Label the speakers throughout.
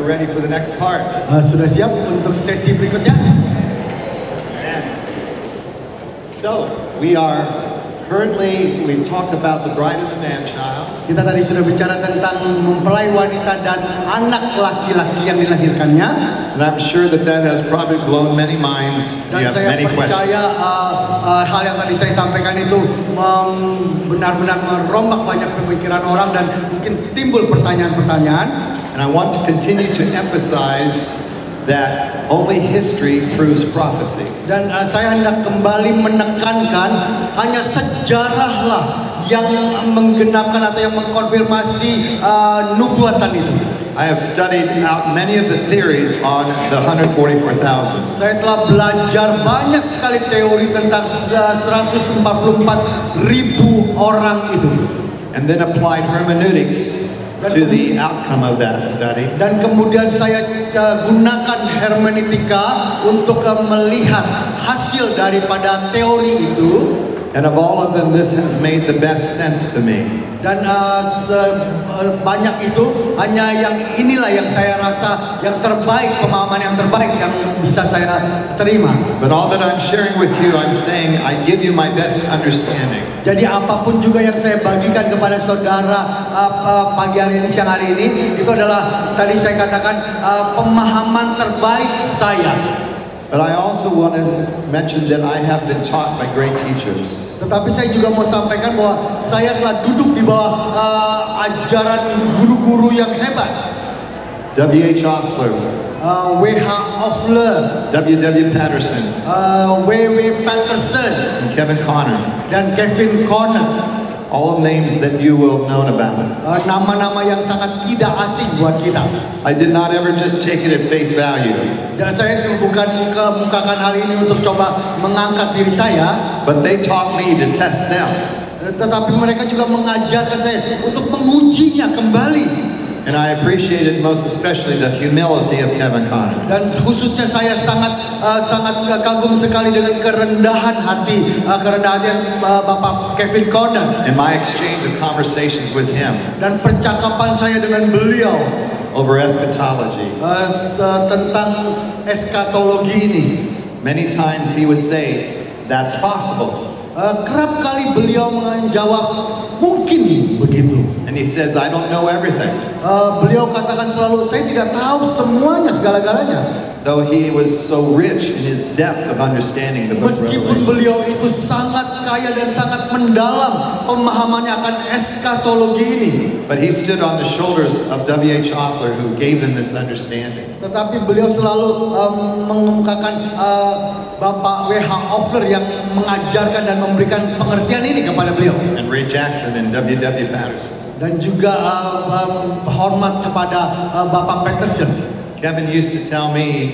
Speaker 1: we're ready for the next part.
Speaker 2: Sudah siap untuk sesi berikutnya?
Speaker 1: So, we've talked about the bride and the man-child.
Speaker 2: Kita tadi sudah bicara tentang mempelai wanita dan anak laki-laki yang dilahirkannya.
Speaker 1: And I'm sure that has probably blown many minds.
Speaker 2: Dan
Speaker 1: you have
Speaker 2: saya
Speaker 1: many
Speaker 2: percaya hal yang tadi saya sampaikan itu benar-benar merombak banyak pemikiran orang dan mungkin timbul pertanyaan-pertanyaan.
Speaker 1: And I want to continue to emphasize that only history proves prophecy.
Speaker 2: Dan saya hendak kembali menekankan hanya sejarahlah yang menggenapkan atau yang mengkonfirmasi nubuatan itu.
Speaker 1: I have studied out many of the theories on the 144,000.
Speaker 2: Saya telah belajar banyak sekali teori tentang 144,000 orang itu.
Speaker 1: And then applied hermeneutics to the outcome of that study.
Speaker 2: Dan kemudian saya gunakan hermeneutika untuk melihat hasil daripada teori itu.
Speaker 1: And of all of them, this has made the best sense to me.
Speaker 2: Dan banyak itu hanya yang inilah yang saya rasa yang terbaik, pemahaman yang terbaik yang bisa saya terima.
Speaker 1: But all that I'm sharing with you, I'm saying I give you my best understanding.
Speaker 2: Jadi apapun juga yang saya bagikan kepada saudara pagi hari ini, siang hari ini, itu adalah tadi saya katakan pemahaman terbaik saya.
Speaker 1: But I also want to mention that I have been taught by great teachers.
Speaker 2: Tetapi saya juga mau sampaikan bahwa saya telah duduk di bawah ajaran guru-guru yang hebat.
Speaker 1: W.H. Offler,
Speaker 2: W.H. Offler,
Speaker 1: W.W. Patterson,
Speaker 2: W.W. Patterson,
Speaker 1: and Kevin Conner.
Speaker 2: Dan Kevin Conner.
Speaker 1: All names that you will know about.
Speaker 2: Nama-nama yang sangat tidak asing buat kita.
Speaker 1: I did not ever just take it at face value.
Speaker 2: Dan saya bukan kemukakan hal ini untuk coba mengangkat diri saya.
Speaker 1: But they taught me to test them.
Speaker 2: Tetapi mereka juga mengajarkan saya untuk mengujinya kembali.
Speaker 1: And I appreciated most especially the humility of Kevin Conner.
Speaker 2: Dan khususnya saya sangat kagum sekali dengan kerendahan hati Bapak Kevin Conner.
Speaker 1: In my exchange of conversations with him.
Speaker 2: Dan percakapan saya dengan beliau
Speaker 1: over eschatology.
Speaker 2: Tentang eskatologi ini.
Speaker 1: Many times he would say, "That's possible."
Speaker 2: Kerap kali beliau menjawab, mungkin begitu.
Speaker 1: And he says, "I don't know everything."
Speaker 2: Beliau katakan selalu, saya tidak tahu semuanya, segala-galanya.
Speaker 1: Though he was so rich in his depth of understanding the book of
Speaker 2: Meskipun
Speaker 1: Revelation.
Speaker 2: beliau itu sangat kaya dan sangat mendalam pemahamannya akan eskatologi ini.
Speaker 1: But he stood on the shoulders of W.H. Offler who gave him this understanding.
Speaker 2: Tetapi beliau selalu mengemukakan Bapak W.H. Offler yang mengajarkan dan memberikan pengertian ini kepada beliau.
Speaker 1: And Ray Jackson and W.W. Patterson.
Speaker 2: Dan juga hormat kepada Bapak Patterson.
Speaker 1: Kevin used to tell me,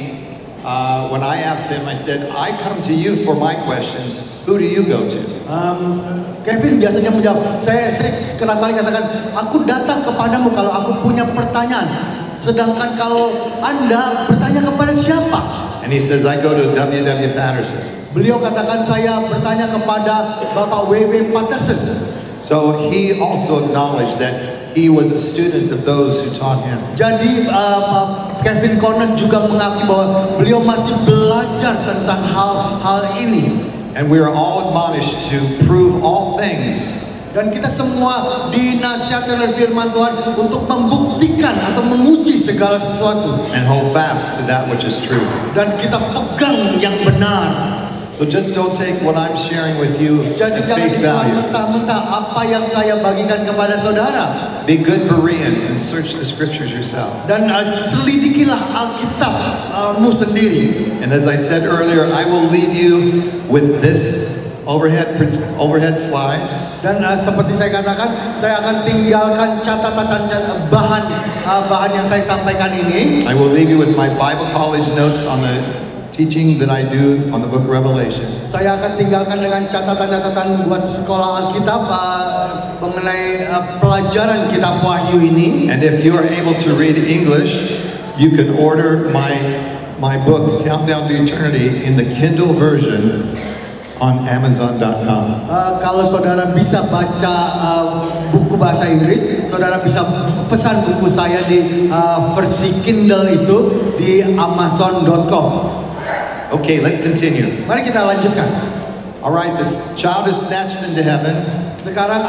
Speaker 1: when I asked him, I said, "I come to you for my questions. Who do you go to?"
Speaker 2: Kevin biasanya menjawab, saya kerap kali katakan, aku datang kepadamu kalau aku punya pertanyaan. Sedangkan kalau Anda bertanya kepada siapa?
Speaker 1: And he says, "I go to W.W. Patterson."
Speaker 2: Beliau katakan, saya bertanya kepada Bapak W.W. Patterson.
Speaker 1: So he also acknowledged that he was a student of those who taught him.
Speaker 2: Jadi Kevin Conner juga mengakui bahwa beliau masih belajar tentang hal-hal ini.
Speaker 1: And we are all admonished to prove all things.
Speaker 2: Dan kita semua dinasihatkan oleh firman Tuhan untuk membuktikan atau menguji segala sesuatu.
Speaker 1: And hold fast to that which is true.
Speaker 2: Dan kita pegang yang benar.
Speaker 1: So just don't take what I'm sharing with you
Speaker 2: Jadi
Speaker 1: at face value.
Speaker 2: mentah-mentah apa yang saya bagikan kepada saudara.
Speaker 1: Be good Bereans and search the scriptures yourself.
Speaker 2: Dan selidikilah Alkitabmu sendiri.
Speaker 1: And as I said earlier, I will leave you with this overhead slides.
Speaker 2: Dan seperti saya katakan, saya akan tinggalkan catatan bahan yang saya sampaikan ini.
Speaker 1: I will leave you with my Bible college notes on the teaching that I do on the book of Revelation.
Speaker 2: Saya akan tinggalkan dengan catatan-catatan buat sekolah Alkitab mengenai pelajaran Kitab Wahyu ini.
Speaker 1: And if you are able to read English, you can order my book Countdown to Eternity in the Kindle version on Amazon.com.
Speaker 2: Kalau saudara bisa baca buku bahasa Inggris, saudara bisa pesan buku saya di versi Kindle itu di Amazon.com.
Speaker 1: Okay, let's continue.
Speaker 2: Mari kita lanjutkan.
Speaker 1: All right, this child is snatched into heaven.
Speaker 2: Sekarang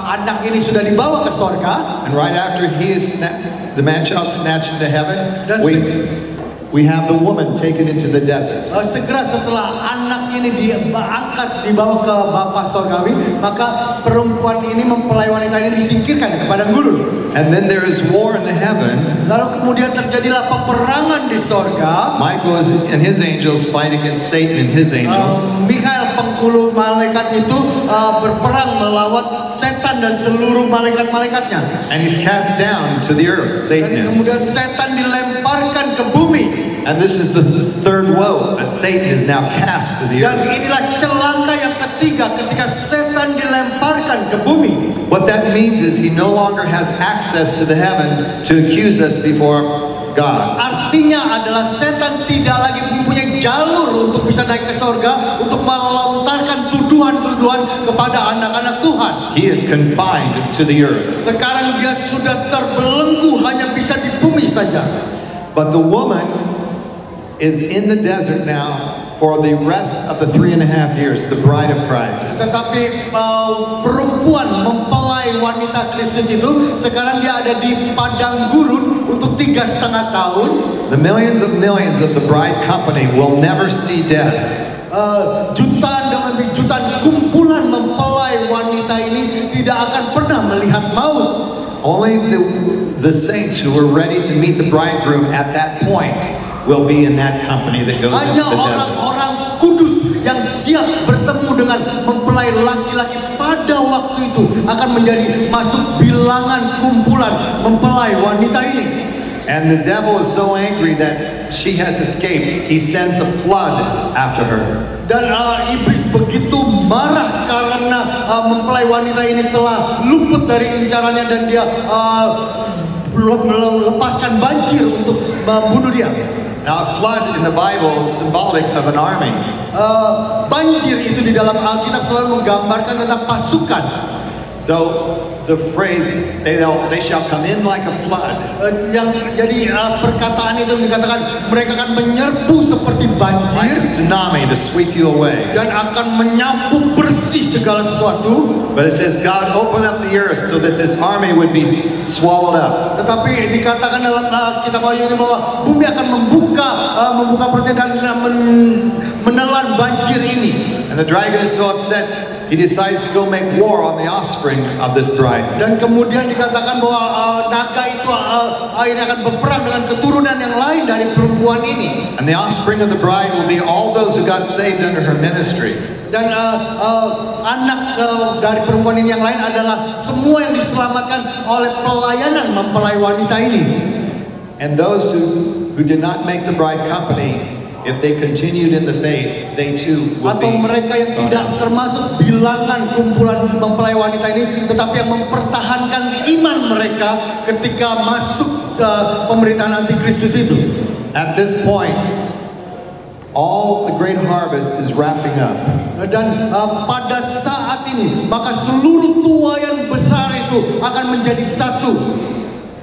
Speaker 2: anak ini sudah dibawa ke sorga.
Speaker 1: And right after the man child snatched into heaven, we have the woman taken into the desert.
Speaker 2: Segera setelah anak ini dibawa ke Bapa Sorgawi, maka perempuan ini mempelai wanita ini disingkirkan ke padang gurun.
Speaker 1: And then there is war in the heaven.
Speaker 2: Lalu kemudian terjadilah peperangan di sorga.
Speaker 1: Michael and his angels fight against Satan and his angels.
Speaker 2: Mikael penghulu malaikat itu berperang melawan setan dan seluruh malaikat-malaikatnya.
Speaker 1: And he's cast down to the earth. Satan
Speaker 2: Dan
Speaker 1: is.
Speaker 2: kemudian setan dilemparkan ke bumi.
Speaker 1: And this is the third woe, that Satan is now cast to the
Speaker 2: Dan
Speaker 1: earth.
Speaker 2: inilah celaka yang ketiga ketika setan dilemparkan ke bumi.
Speaker 1: What that means is he no longer has access to the heaven to accuse us before God.
Speaker 2: Artinya adalah setan tidak lagi mempunyai jalur untuk bisa naik ke sorga untuk melontarkan tuduhan-tuduhan kepada anak-anak Tuhan.
Speaker 1: He is confined to the earth.
Speaker 2: Sekarang dia sudah terbelenggu hanya bisa di bumi saja.
Speaker 1: But the woman is in the desert now for the rest of the 3.5 years, the bride of Christ.
Speaker 2: Tetapi perempuan mempelai wanita Kristus itu sekarang dia ada di padang gurun untuk 3,5 tahun.
Speaker 1: The millions of the bride company will never see death.
Speaker 2: Jutaan demi jutaan kumpulan mempelai wanita ini tidak akan pernah melihat maut.
Speaker 1: Only the saints who are ready to meet the bridegroom at that point will be in that company that goes into
Speaker 2: Hanya
Speaker 1: the desert.
Speaker 2: orang-orang kudus yang siap bertemu dengan mempelai laki-laki pada waktu itu akan menjadi masuk bilangan kumpulan mempelai wanita ini.
Speaker 1: And the devil is so angry that she has escaped, he sends a flood after her.
Speaker 2: Dan iblis begitu marah karena mempelai wanita ini telah luput dari incarannya dan dia melepaskan banjir untuk membunuh dia.
Speaker 1: Now, a flood in the Bible is symbolic of an army.
Speaker 2: Banjir itu di dalam Alkitab selalu menggambarkan tentang pasukan.
Speaker 1: So the phrase they shall come in like a flood.
Speaker 2: Yang jadi perkataan itu dikatakan mereka akan menyerbu seperti
Speaker 1: Like a
Speaker 2: banjir
Speaker 1: tsunami to sweep you away.
Speaker 2: dan akan menyapu bersih segala sesuatu.
Speaker 1: But it says God opened up the earth so that this army would be swallowed up.
Speaker 2: Tetapi dikatakan dalam Kitab Wahyu ini bahwa bumi akan membuka perutnya dan menelan banjir ini.
Speaker 1: And the dragon is so upset, he decides to go make war on the offspring of this bride.
Speaker 2: Dan kemudian dikatakan bahwa naga itu akhirnya akan berperang dengan keturunan yang lain dari perempuan ini.
Speaker 1: And the offspring of the bride will be all those who got saved under her ministry.
Speaker 2: Dan anak dari perempuan ini yang lain adalah semua yang diselamatkan oleh pelayanan mempelai wanita ini.
Speaker 1: And those who did not make the bride company, if they continued in the faith, they too will
Speaker 2: Atau
Speaker 1: be.
Speaker 2: mereka yang tidak termasuk bilangan kumpulan mempelai wanita ini, tetapi yang mempertahankan iman mereka ketika masuk ke pemerintahan antikristus itu.
Speaker 1: At this point, all the great harvest is wrapping up.
Speaker 2: Dan pada saat ini, maka seluruh tuaian besar itu akan menjadi satu.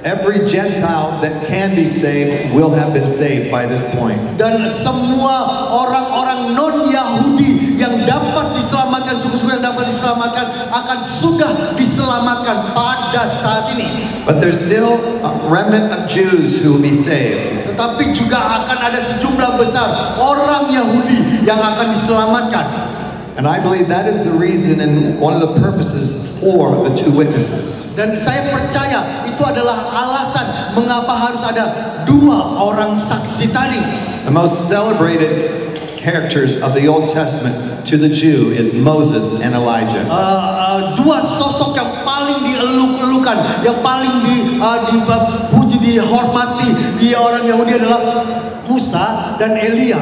Speaker 1: Every Gentile that can be saved will have been saved by this point.
Speaker 2: Dan semua orang-orang non-Yahudi yang dapat diselamatkan, suku-suku yang dapat diselamatkan akan sudah diselamatkan pada saat ini.
Speaker 1: But there's still a remnant of Jews who will be saved.
Speaker 2: Tetapi juga akan ada sejumlah besar orang Yahudi yang akan diselamatkan.
Speaker 1: And I believe that is the reason and one of the purposes for the two witnesses.
Speaker 2: Dan saya percaya itu adalah alasan mengapa harus ada dua orang saksi tadi.
Speaker 1: The most celebrated characters of the Old Testament to the Jew is Moses and Elijah.
Speaker 2: Dua sosok yang paling dieluk-elukan, yang paling dipuji, dihormati di orang Yahudi adalah Musa dan Elia.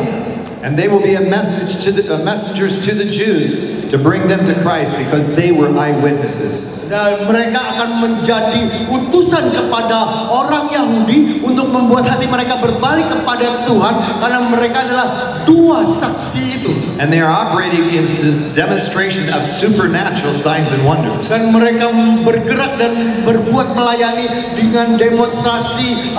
Speaker 1: And they will be a message to the messengers to the Jews to bring them to Christ because they were eyewitnesses.
Speaker 2: Dan mereka akan menjadi utusan kepada orang Yahudi untuk membuat hati mereka berbalik kepada Tuhan karena mereka adalah dua saksi itu.
Speaker 1: And they are operating into the demonstration of supernatural signs and wonders.
Speaker 2: Dan mereka bergerak dan berbuat melayani dengan demonstrasi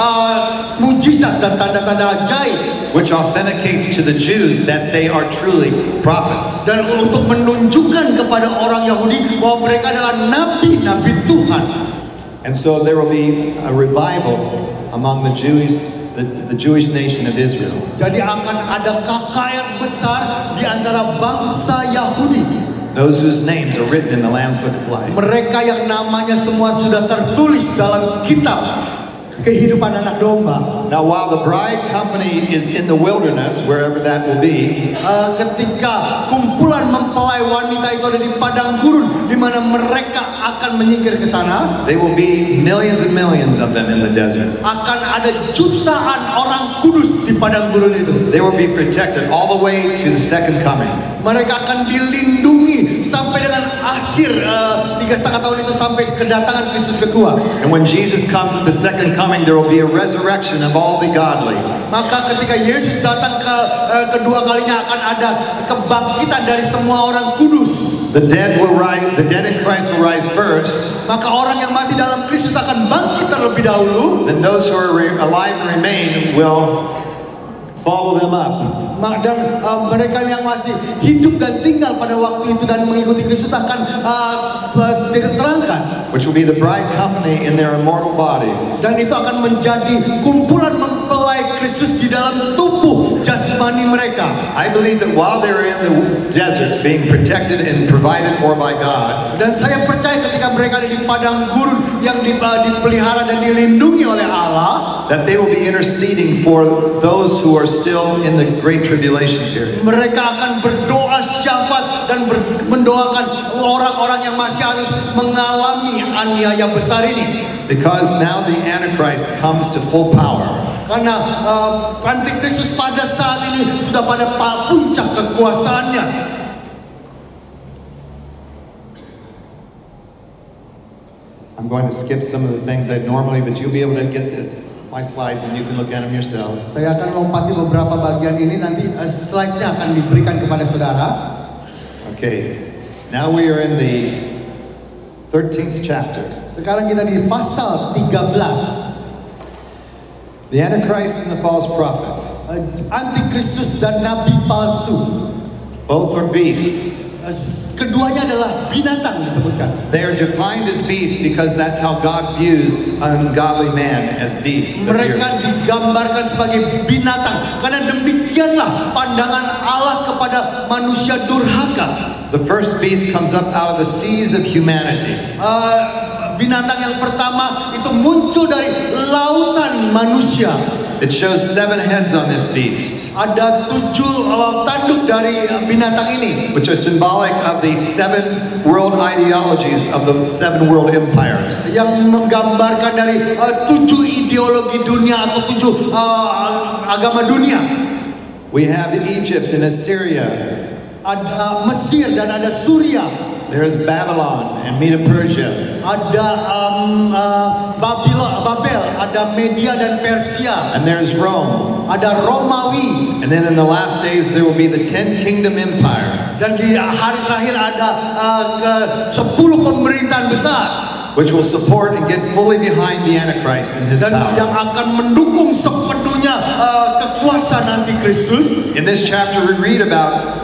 Speaker 2: mujizat dan tanda-tanda ajaib.
Speaker 1: Which authenticates to the Jews that they are truly prophets.
Speaker 2: Dan untuk menunjukkan kepada orang Yahudi bahwa mereka adalah nabi-nabi Tuhan.
Speaker 1: And so there will be a revival among the Jewish nation of Israel.
Speaker 2: Jadi akan ada KKR besar di antara bangsa Yahudi.
Speaker 1: Those whose names are written in the Lamb's Book of Life.
Speaker 2: Mereka yang namanya semua sudah tertulis dalam kitab kehidupan anak domba.
Speaker 1: Now while the bride company is in the wilderness, wherever that will be,
Speaker 2: ketika kumpulan mempelai wanita itu ada di padang gurun di mana mereka akan menyingkir ke sana,
Speaker 1: they will be millions and millions of them in the desert.
Speaker 2: Akan ada jutaan orang kudus di padang gurun itu.
Speaker 1: They will be protected all the way to the second coming.
Speaker 2: Mereka akan dilindungi sampai dengan akhir 3,5 tahun itu, sampai kedatangan Kristus kedua.
Speaker 1: And when Jesus comes at the second coming, there will be a resurrection of all the godly.
Speaker 2: Maka ketika Yesus datang kedua kalinya akan ada kebangkitan dari semua orang kudus.
Speaker 1: The dead will rise. The dead in Christ will rise first.
Speaker 2: Maka orang yang mati dalam Kristus akan bangkit terlebih dahulu.
Speaker 1: Then those who are alive and remain will follow them up.
Speaker 2: Dan mereka yang masih hidup dan tinggal pada waktu itu dan mengikuti Kristus akan diterangkan.
Speaker 1: Which will be the bride company in their immortal bodies.
Speaker 2: Dan itu akan menjadi kumpulan mempelai Kristus di dalam tubuh jasmani mereka.
Speaker 1: I believe that while they're in the desert, being protected and provided for by God.
Speaker 2: Dan saya percaya ketika mereka ada di padang gurun yang dipelihara dan dilindungi oleh Allah,
Speaker 1: that they will be interceding for those who are still in the great tribulation period.
Speaker 2: Mereka akan berdoa syafaat dan mendoakan orang-orang yang masih harus mengalami aniaya besar ini.
Speaker 1: Because now the Antichrist comes to full power.
Speaker 2: Karena Antikristus pada saat ini sudah pada puncak kekuasaannya.
Speaker 1: I'm going to skip some of the things I'd normally, but you'll be able to get my slides and you can look at them yourselves.
Speaker 2: Saya akan lompati beberapa bagian ini, nanti slide-nya akan diberikan kepada saudara.
Speaker 1: Okay, now we are in the 13th chapter.
Speaker 2: Sekarang kita di pasal 13.
Speaker 1: The Antichrist and the false prophet.
Speaker 2: Antikristus dan nabi palsu.
Speaker 1: Both are beasts.
Speaker 2: Keduanya adalah binatang disebutkan.
Speaker 1: They are defined as beasts because that's how God views ungodly man, as beasts.
Speaker 2: Mereka digambarkan sebagai binatang karena demikianlah pandangan Allah kepada manusia durhaka.
Speaker 1: The first beast comes up out of the seas of humanity.
Speaker 2: Binatang yang pertama itu muncul dari lautan manusia.
Speaker 1: It shows 7 heads on this beast.
Speaker 2: Ada 7 tanduk dari binatang ini,
Speaker 1: which are symbolic of the 7 world ideologies of the 7 world empires.
Speaker 2: Yang menggambarkan dari 7 ideologi dunia atau 7 agama dunia.
Speaker 1: We have Egypt and Assyria.
Speaker 2: Ada Mesir dan ada Suria.
Speaker 1: There is Babylon and Medo-Persia.
Speaker 2: Ada Babel, ada Media dan Persia.
Speaker 1: And there is Rome.
Speaker 2: Ada Romawi.
Speaker 1: And then in the last days there will be the 10 Kingdom Empire.
Speaker 2: Dan di hari terakhir ada 10 pemerintahan besar.
Speaker 1: Which will support and get fully behind the Antichrist and his
Speaker 2: dan
Speaker 1: power.
Speaker 2: Yang akan mendukung sepenuhnya kekuasaan Antikristus.
Speaker 1: In this chapter we read about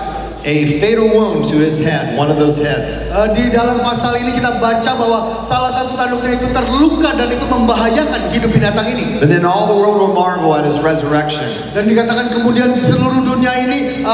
Speaker 1: a fatal wound to his head, one of those heads.
Speaker 2: Di dalam pasal ini kita baca bahwa salah satu tanduknya itu terluka dan itu membahayakan hidup binatang ini.
Speaker 1: But then all the world will marvel at his resurrection.
Speaker 2: Dan dikatakan kemudian di seluruh dunia ini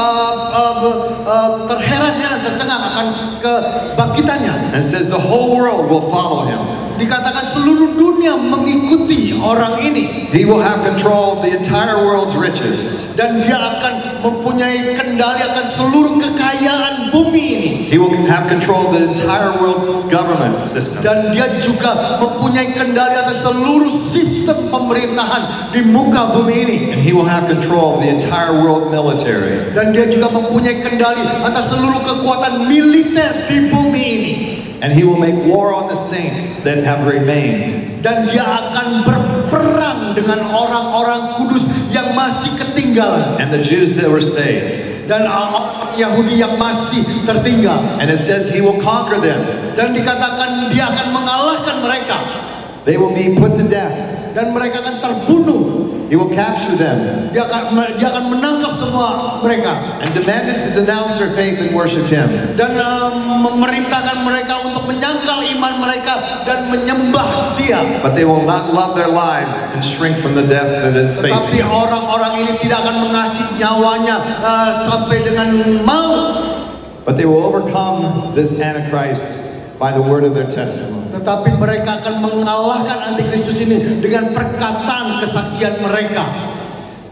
Speaker 2: terheran-heran, tercengang akan kebangkitannya.
Speaker 1: And it says the whole world will follow him.
Speaker 2: dikatakan seluruh dunia mengikuti orang ini.
Speaker 1: He will have control of the entire world's riches.
Speaker 2: Dan dia akan mempunyai kendali akan seluruh kekayaan bumi ini.
Speaker 1: He will have control of the entire world government system.
Speaker 2: Dan dia juga mempunyai kendali atas seluruh sistem pemerintahan di muka bumi ini.
Speaker 1: And he will have control of the entire world military.
Speaker 2: Dan dia juga mempunyai kendali atas seluruh kekuatan militer di bumi ini.
Speaker 1: And he will make war on the saints that have remained.
Speaker 2: Dan dia akan berperang dengan orang-orang kudus yang masih ketinggalan.
Speaker 1: And the Jews that were saved.
Speaker 2: Dan orang Yahudi yang masih tertinggal.
Speaker 1: And it says he will conquer them.
Speaker 2: Dan dikatakan dia akan mengalahkan mereka.
Speaker 1: They will be put to death.
Speaker 2: Dan mereka akan terbunuh.
Speaker 1: He will capture them.
Speaker 2: Dia akan menangkap semua mereka.
Speaker 1: And demand them to denounce their faith and worship him.
Speaker 2: Dan memerintahkan mereka untuk menyangkal iman mereka dan menyembah dia.
Speaker 1: But they will not love their lives and shrink from the death that is facing
Speaker 2: Tetapi
Speaker 1: them.
Speaker 2: orang-orang ini tidak akan mengasihi nyawanya sampai dengan maut.
Speaker 1: But they will overcome this Antichrist by the word of their testimony.
Speaker 2: Tetapi mereka akan mengalahkan antikristus ini dengan perkataan kesaksian mereka.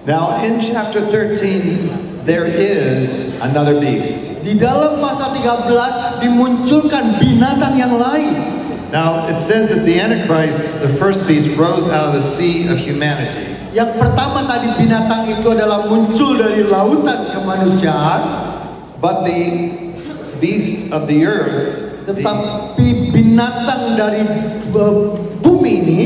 Speaker 1: Now in chapter 13 there is another beast.
Speaker 2: Di dalam pasal 13 dimunculkan binatang yang lain.
Speaker 1: Now it says that the Antichrist, the first beast, rose out of the sea of humanity.
Speaker 2: Yang pertama tadi binatang itu adalah muncul dari lautan kemanusiaan.
Speaker 1: But the beast of the earth,
Speaker 2: tetapi binatang dari bumi ini,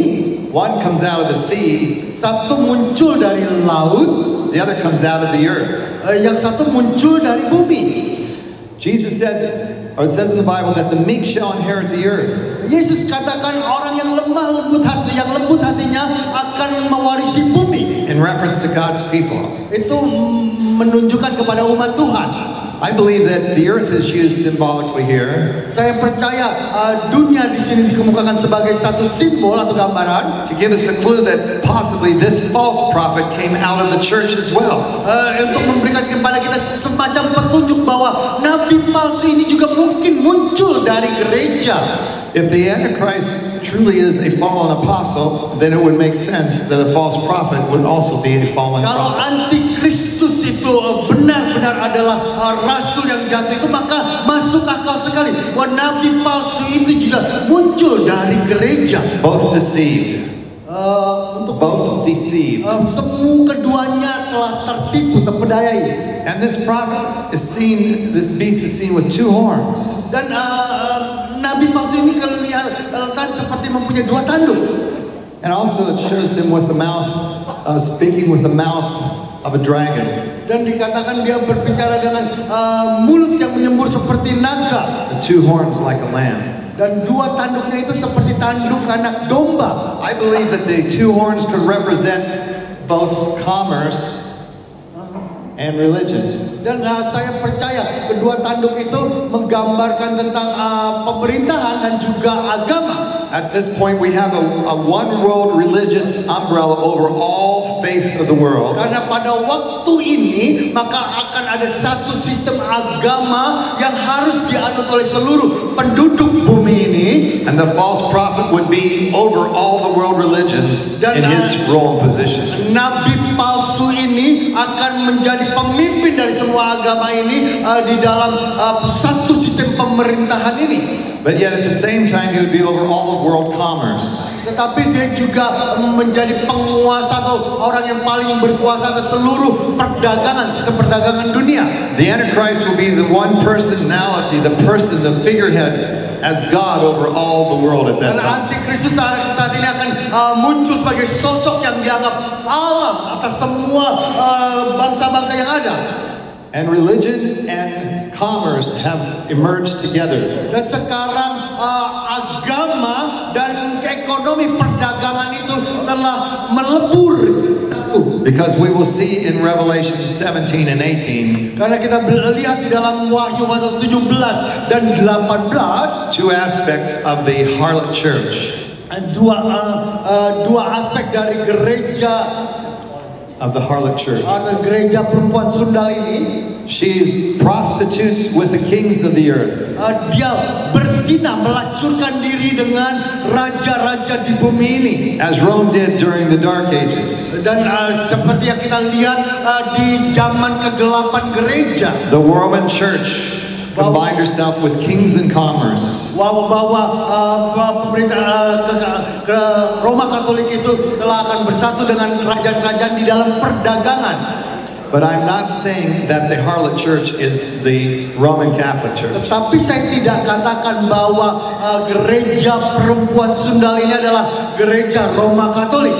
Speaker 1: one comes out of the sea,
Speaker 2: satu muncul dari laut,
Speaker 1: the other comes out of the earth.
Speaker 2: Yang satu muncul dari bumi.
Speaker 1: Jesus said, or it says in the Bible, that the meek shall inherit the earth.
Speaker 2: Yesus katakan orang yang lemah lembut hati, yang lembut hatinya akan mewarisi bumi.
Speaker 1: In reference to God's people.
Speaker 2: Itu menunjukkan kepada umat Tuhan.
Speaker 1: I believe that the earth is used symbolically here.
Speaker 2: Saya percaya dunia di sini dikemukakan sebagai satu simbol atau gambaran.
Speaker 1: To give us a clue that possibly this false prophet came out of the church as well.
Speaker 2: Untuk memberikan kepada kita semacam petunjuk bahwa nabi palsu ini juga mungkin muncul dari gereja.
Speaker 1: If the Antichrist truly is a fallen apostle, then it would make sense that a false prophet would also be a fallen
Speaker 2: Kalau
Speaker 1: prophet.
Speaker 2: antikristus itu benar-benar adalah rasul yang jatuh itu, maka masuk akal sekali bahwa nabi palsu itu juga muncul dari gereja.
Speaker 1: Both deceived. Both deceived.
Speaker 2: Semua keduanya telah tertipu, terpedayai.
Speaker 1: And this prophet is seen, this beast is seen with two horns.
Speaker 2: Dan nabi palsu ini kelihatan seperti mempunyai dua tanduk.
Speaker 1: And also it shows him with the mouth, speaking with the mouth of a dragon.
Speaker 2: Dan dikatakan dia berbicara dengan mulut yang menyembur seperti naga.
Speaker 1: The two horns like a lamb.
Speaker 2: Dan dua tanduknya itu seperti tanduk anak domba.
Speaker 1: I believe that the two horns could represent both commerce and religion.
Speaker 2: Dan saya percaya kedua tanduk itu menggambarkan tentang pemerintahan dan juga agama.
Speaker 1: At this point we have a one world religious umbrella over all faiths of the world.
Speaker 2: Karena pada waktu ini maka akan ada satu sistem agama yang harus dianut oleh seluruh penduduk bumi ini.
Speaker 1: And the false prophet would be over all the world religions in his role and position.
Speaker 2: Nabi palsu ini akan menjadi pemimpin dari semua agama ini di dalam satu sistem pemerintahan ini.
Speaker 1: But yet at the same time he would be over all of world commerce.
Speaker 2: Tetapi dia juga menjadi penguasa atau orang yang paling berkuasa atas seluruh perdagangan, sistem perdagangan dunia.
Speaker 1: The Antichrist will be the one personality, the person, the figurehead as God over all the world at that time.
Speaker 2: Antikristus saat ini akan muncul sebagai sosok yang dianggap Allah atas semua bangsa-bangsa yang ada.
Speaker 1: And religion and commerce have emerged together.
Speaker 2: Dan sekarang agama dan ekonomi perdagangan itu telah melebur satu.
Speaker 1: Because we will see in Revelation 17 and 18.
Speaker 2: Karena kita lihat di dalam Wahyu pasal 17 dan 18.
Speaker 1: Two aspects of the harlot church.
Speaker 2: Dua aspek dari gereja
Speaker 1: of the harlot church.
Speaker 2: Ada gereja perempuan sundal ini.
Speaker 1: She prostitutes with the kings of the earth.
Speaker 2: Dia bersinah melacurkan diri dengan raja-raja di bumi ini.
Speaker 1: As Rome did during the Dark Ages.
Speaker 2: Dan seperti yang kita lihat di zaman kegelapan gereja.
Speaker 1: The Roman Church combined herself with kings and commerce.
Speaker 2: Pemerintah Roma Katolik itu telah akan bersatu dengan kerajaan-kerajaan di dalam perdagangan.
Speaker 1: But I'm not saying that the harlot church is the Roman Catholic Church.
Speaker 2: Tetapi saya tidak katakan bahwa gereja perempuan sundal ini adalah gereja Roma Katolik.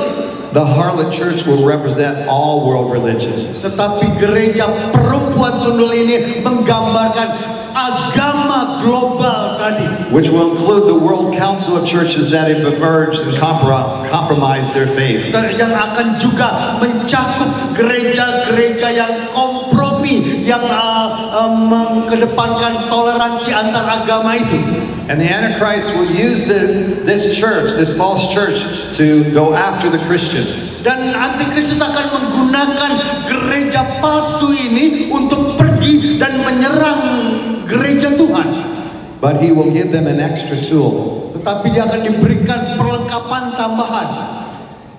Speaker 1: The harlot church will represent all world religions.
Speaker 2: Tetapi gereja perempuan sundal ini menggambarkan agama global tadi,
Speaker 1: which will include the World Council of Churches that have emerged and compromised their faith.
Speaker 2: Yang akan juga mencakup gereja-gereja yang kompromi, yang mengedepankan toleransi antar agama itu.
Speaker 1: And the Antichrist will use this church, this false church, to go after the Christians.
Speaker 2: Dan Antikristus akan menggunakan gereja palsu ini untuk pergi dan menyerang gereja Tuhan.
Speaker 1: But he will give them an extra tool.
Speaker 2: Tetapi dia akan diberikan perlengkapan tambahan.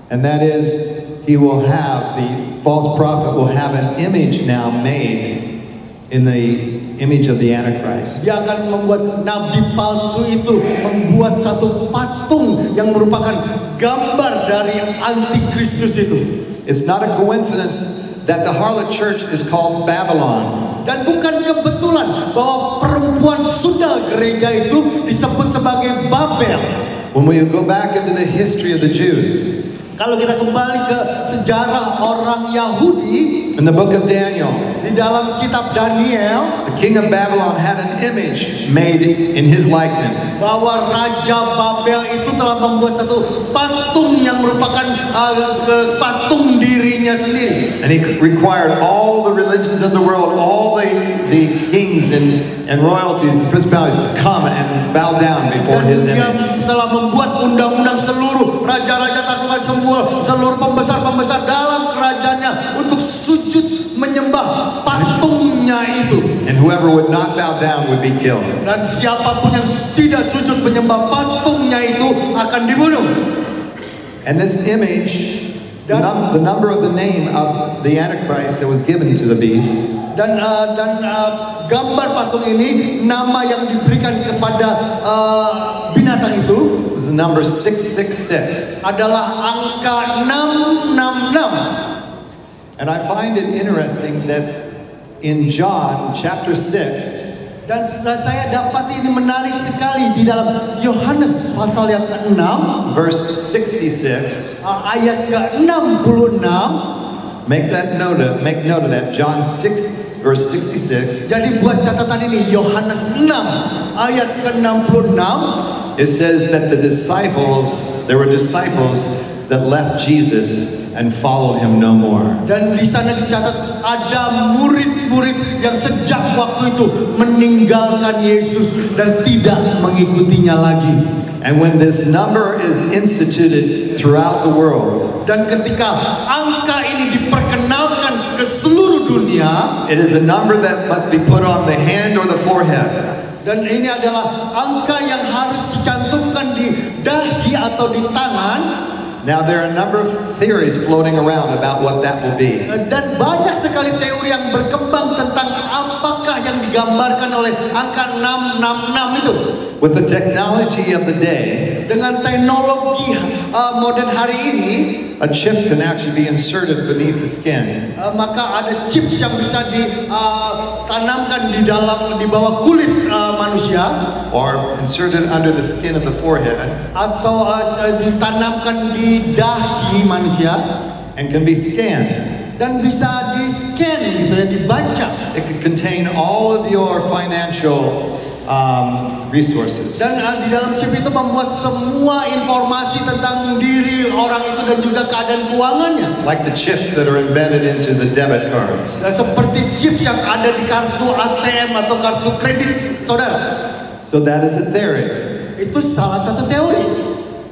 Speaker 1: And that is, the false prophet will have an image now made in the image of the Antichrist.
Speaker 2: Dia akan membuat nabi palsu itu membuat satu patung yang merupakan gambar dari Antikristus itu.
Speaker 1: It's not a coincidence that the harlot church is called Babylon.
Speaker 2: Dan bukan kebetulan bahwa perempuan sundal gereja itu disebut sebagai Babel.
Speaker 1: When we go back into the history of the Jews,
Speaker 2: kalau kita kembali ke sejarah orang Yahudi,
Speaker 1: in the book of Daniel,
Speaker 2: di dalam kitab Daniel,
Speaker 1: the king of Babylon had an image made in his likeness.
Speaker 2: Bahwa Raja Babel itu telah membuat satu patung yang merupakan patung dirinya sendiri.
Speaker 1: And he required all the religions of the world, all the kings and royalties and principalities to come and bow down before his image.
Speaker 2: Dia telah membuat undang-undang seluruh raja-raja taklukan semua, seluruh pembesar-pembesar dalam kerajaannya untuk sujud menyembah patungnya itu.
Speaker 1: And whoever would not bow down would be killed.
Speaker 2: Dan siapapun yang tidak sujud menyembah patungnya itu akan dibunuh.
Speaker 1: And this image, the number of the name of the Antichrist that was given to the beast,
Speaker 2: dan gambar patung ini, nama yang diberikan kepada binatang itu,
Speaker 1: was the number 666.
Speaker 2: Adalah angka 666.
Speaker 1: And I find it interesting that in John chapter 6,
Speaker 2: dan saya dapat ini menarik sekali di dalam Yohanes pasal yang ke-6,
Speaker 1: verse 66,
Speaker 2: ayat ke-66.
Speaker 1: Make note of that. John 6 verse 66.
Speaker 2: Jadi buat catatan ini, Yohanes 6 ayat ke-66.
Speaker 1: It says that there were disciples that left Jesus and followed him no more.
Speaker 2: Dan di sana dicatat ada murid-murid yang sejak waktu itu meninggalkan Yesus dan tidak mengikutinya lagi.
Speaker 1: And when this number is instituted throughout the world,
Speaker 2: dan ketika angka ini diperkenalkan ke seluruh dunia,
Speaker 1: it is a number that must be put on the hand or the forehead.
Speaker 2: Dan ini adalah angka yang harus dicantumkan di dahi atau di tangan.
Speaker 1: Now there are a number of theories floating around about what that will be.
Speaker 2: Dan banyak sekali teori yang berkembang tentang apakah yang digambarkan oleh angka 666 itu.
Speaker 1: With the technology of the day,
Speaker 2: dengan teknologi modern hari ini,
Speaker 1: a chip can actually be inserted beneath the skin.
Speaker 2: Maka ada chips yang bisa ditanamkan di bawah kulit manusia,
Speaker 1: or inserted under the skin of the forehead,
Speaker 2: atau ditanamkan di dahi manusia,
Speaker 1: and can be scanned.
Speaker 2: Dan bisa di-scan gitu ya, dibaca.
Speaker 1: It can contain all of your financial resources.
Speaker 2: Dan di dalam chip itu membuat semua informasi tentang diri orang itu dan juga keadaan keuangannya.
Speaker 1: Like the chips that are embedded into the debit cards.
Speaker 2: Dan seperti chips yang ada di kartu ATM atau kartu kredit saudara.
Speaker 1: So that is a theory.
Speaker 2: Itu salah satu teori.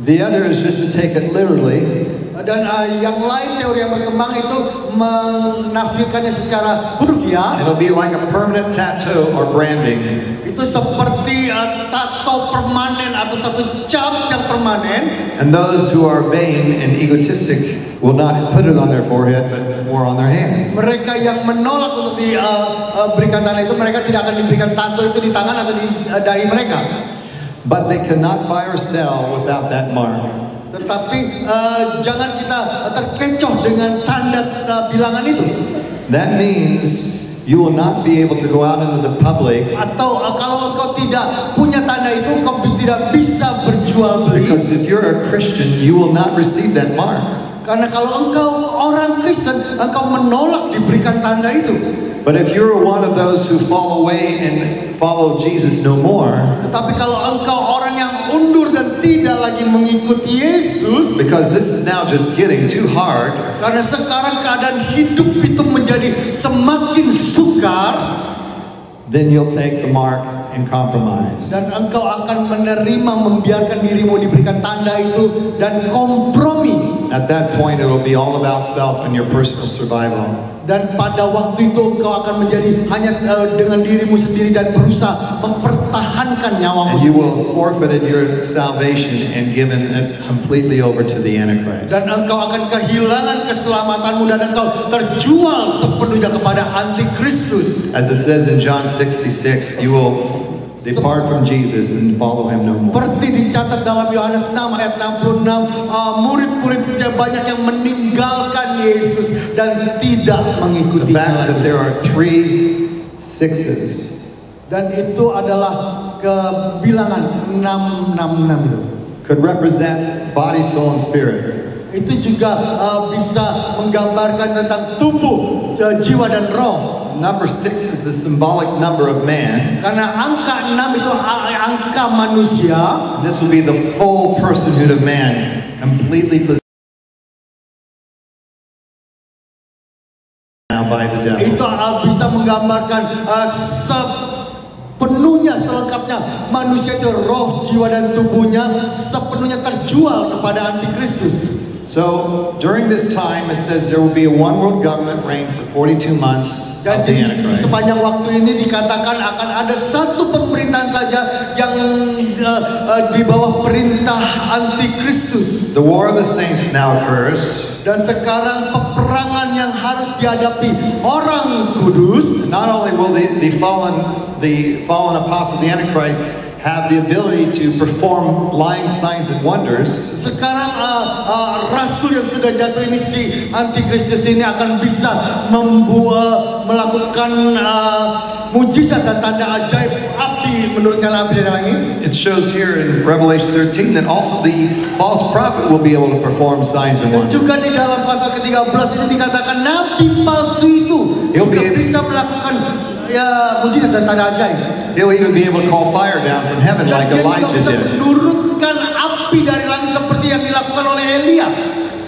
Speaker 1: The other is just to take it literally.
Speaker 2: Dan yang lain teori yang berkembang itu menafsirkannya secara hurufiah.
Speaker 1: It'll be like a permanent tattoo or branding.
Speaker 2: Itu seperti tato permanen atau satu cap yang permanen.
Speaker 1: And those who are vain and egotistic will not put it on their forehead, but more on their hand.
Speaker 2: Mereka yang menolak untuk diberikan tanda itu, mereka tidak akan diberikan tato itu di tangan atau di dahi mereka.
Speaker 1: But they cannot buy or sell without that mark.
Speaker 2: Tetapi jangan kita terkecoh dengan tanda bilangan itu.
Speaker 1: That means you will not be able to go out into the public.
Speaker 2: Atau kalau engkau tidak punya tanda itu, engkau tidak bisa berjual beli.
Speaker 1: Because if you're a Christian, you will not receive that mark.
Speaker 2: Karena kalau engkau orang Kristen, engkau menolak diberikan tanda itu.
Speaker 1: But if you're one of those who fall away and follow Jesus no more,
Speaker 2: tetapi kalau engkau orang yang undur dan tidak lagi mengikuti Yesus,
Speaker 1: because this is now just getting too hard,
Speaker 2: karena sekarang keadaan hidup itu menjadi semakin sukar,
Speaker 1: then you'll take the mark and compromise.
Speaker 2: Dan engkau akan menerima, membiarkan dirimu diberikan tanda itu dan kompromi.
Speaker 1: At that point, it will be all about self and your personal survival.
Speaker 2: Dan pada waktu itu engkau akan menjadi hanya dengan dirimu sendiri dan berusaha mempertahankan nyawamu.
Speaker 1: And you will forfeit your salvation and given it completely over to the Antichrist.
Speaker 2: Dan engkau akan kehilangan keselamatanmu dan engkau terjual sepenuhnya kepada antikristus.
Speaker 1: As it says in John 66, you will depart from Jesus and follow him no more.
Speaker 2: Seperti dicatat dalam Yohanes 6 ayat 66, murid-muridnya banyak yang meninggalkan Yesus dan tidak mengikuti.
Speaker 1: The fact that there are 3 6s.
Speaker 2: Dan itu adalah kebilangan 666 itu.
Speaker 1: Could represent body, soul, and spirit.
Speaker 2: Itu juga bisa menggambarkan tentang tubuh, jiwa dan roh.
Speaker 1: Number 6 is the symbolic number of man.
Speaker 2: Karena angka 6 itu angka manusia.
Speaker 1: This will be the full personhood of man, completely possessed now by the devil.
Speaker 2: Itu bisa menggambarkan sepenuhnya, selengkapnya manusia itu roh, jiwa dan tubuhnya sepenuhnya terjual kepada antikristus.
Speaker 1: So during this time, it says there will be a one world government reign for 42 months.
Speaker 2: Dan di sepanjang waktu ini dikatakan akan ada satu pemerintahan saja yang di bawah perintah antikristus.
Speaker 1: The war of the saints now occurs.
Speaker 2: Dan sekarang peperangan yang harus dihadapi orang kudus.
Speaker 1: Not only will the fallen apostle, the Antichrist, have the ability to perform lying signs and wonders.
Speaker 2: Sekarang rasul yang sudah jatuh ini, si antikristus ini akan bisa melakukan mujizat dan tanda ajaib, api, menurunkan api dari langit.
Speaker 1: It shows here in Revelation 13 that also the false prophet will be able to perform signs and wonders.
Speaker 2: Juga di dalam pasal ke-13 ini dikatakan nabi palsu itu juga bisa melakukan mujizat dan tanda ajaib.
Speaker 1: He'll even be able to call fire down from heaven like Elijah did.
Speaker 2: Menurunkan api dari langit seperti yang dilakukan oleh Elia.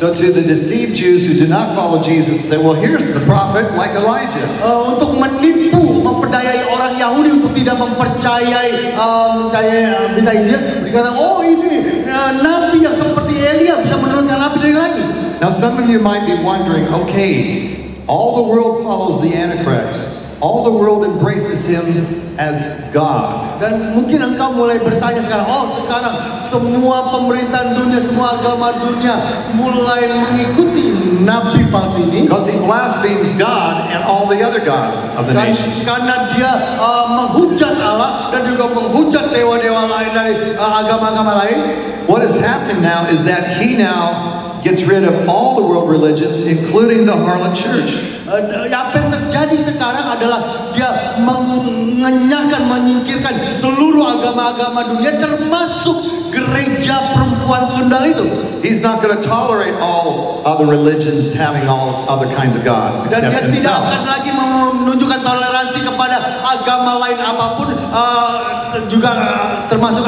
Speaker 1: So to the deceived Jews who do not follow Jesus, say, well, here's the prophet like Elijah.
Speaker 2: Untuk menipu, memperdayai orang Yahudi untuk tidak mempercayai berita Injil, dikatakan, oh ini nabi yang seperti Elia bisa menurunkan api dari langit.
Speaker 1: Now some of you might be wondering, okay, all the world follows the Antichrist. All the world embraces him as God.
Speaker 2: Dan mungkin engkau mulai bertanya sekarang, oh sekarang semua pemerintahan dunia, semua agama dunia mulai mengikuti nabi palsu ini.
Speaker 1: Because he blasphemes God and all the other gods of the nations.
Speaker 2: Karena dia menghujat Allah dan juga menghujat dewa-dewa lain dari agama-agama lain.
Speaker 1: What is happening now is that he now gets rid of all the world religions, including the harlot church.
Speaker 2: Apa yang terjadi sekarang adalah dia menyingkirkan seluruh agama-agama dunia, termasuk gereja perempuan sundal itu.
Speaker 1: He's not going to tolerate all other religions having all other kinds of gods except
Speaker 2: Dan dia
Speaker 1: himself.
Speaker 2: tidak akan lagi menunjukkan toleransi kepada agama lain apapun, juga termasuk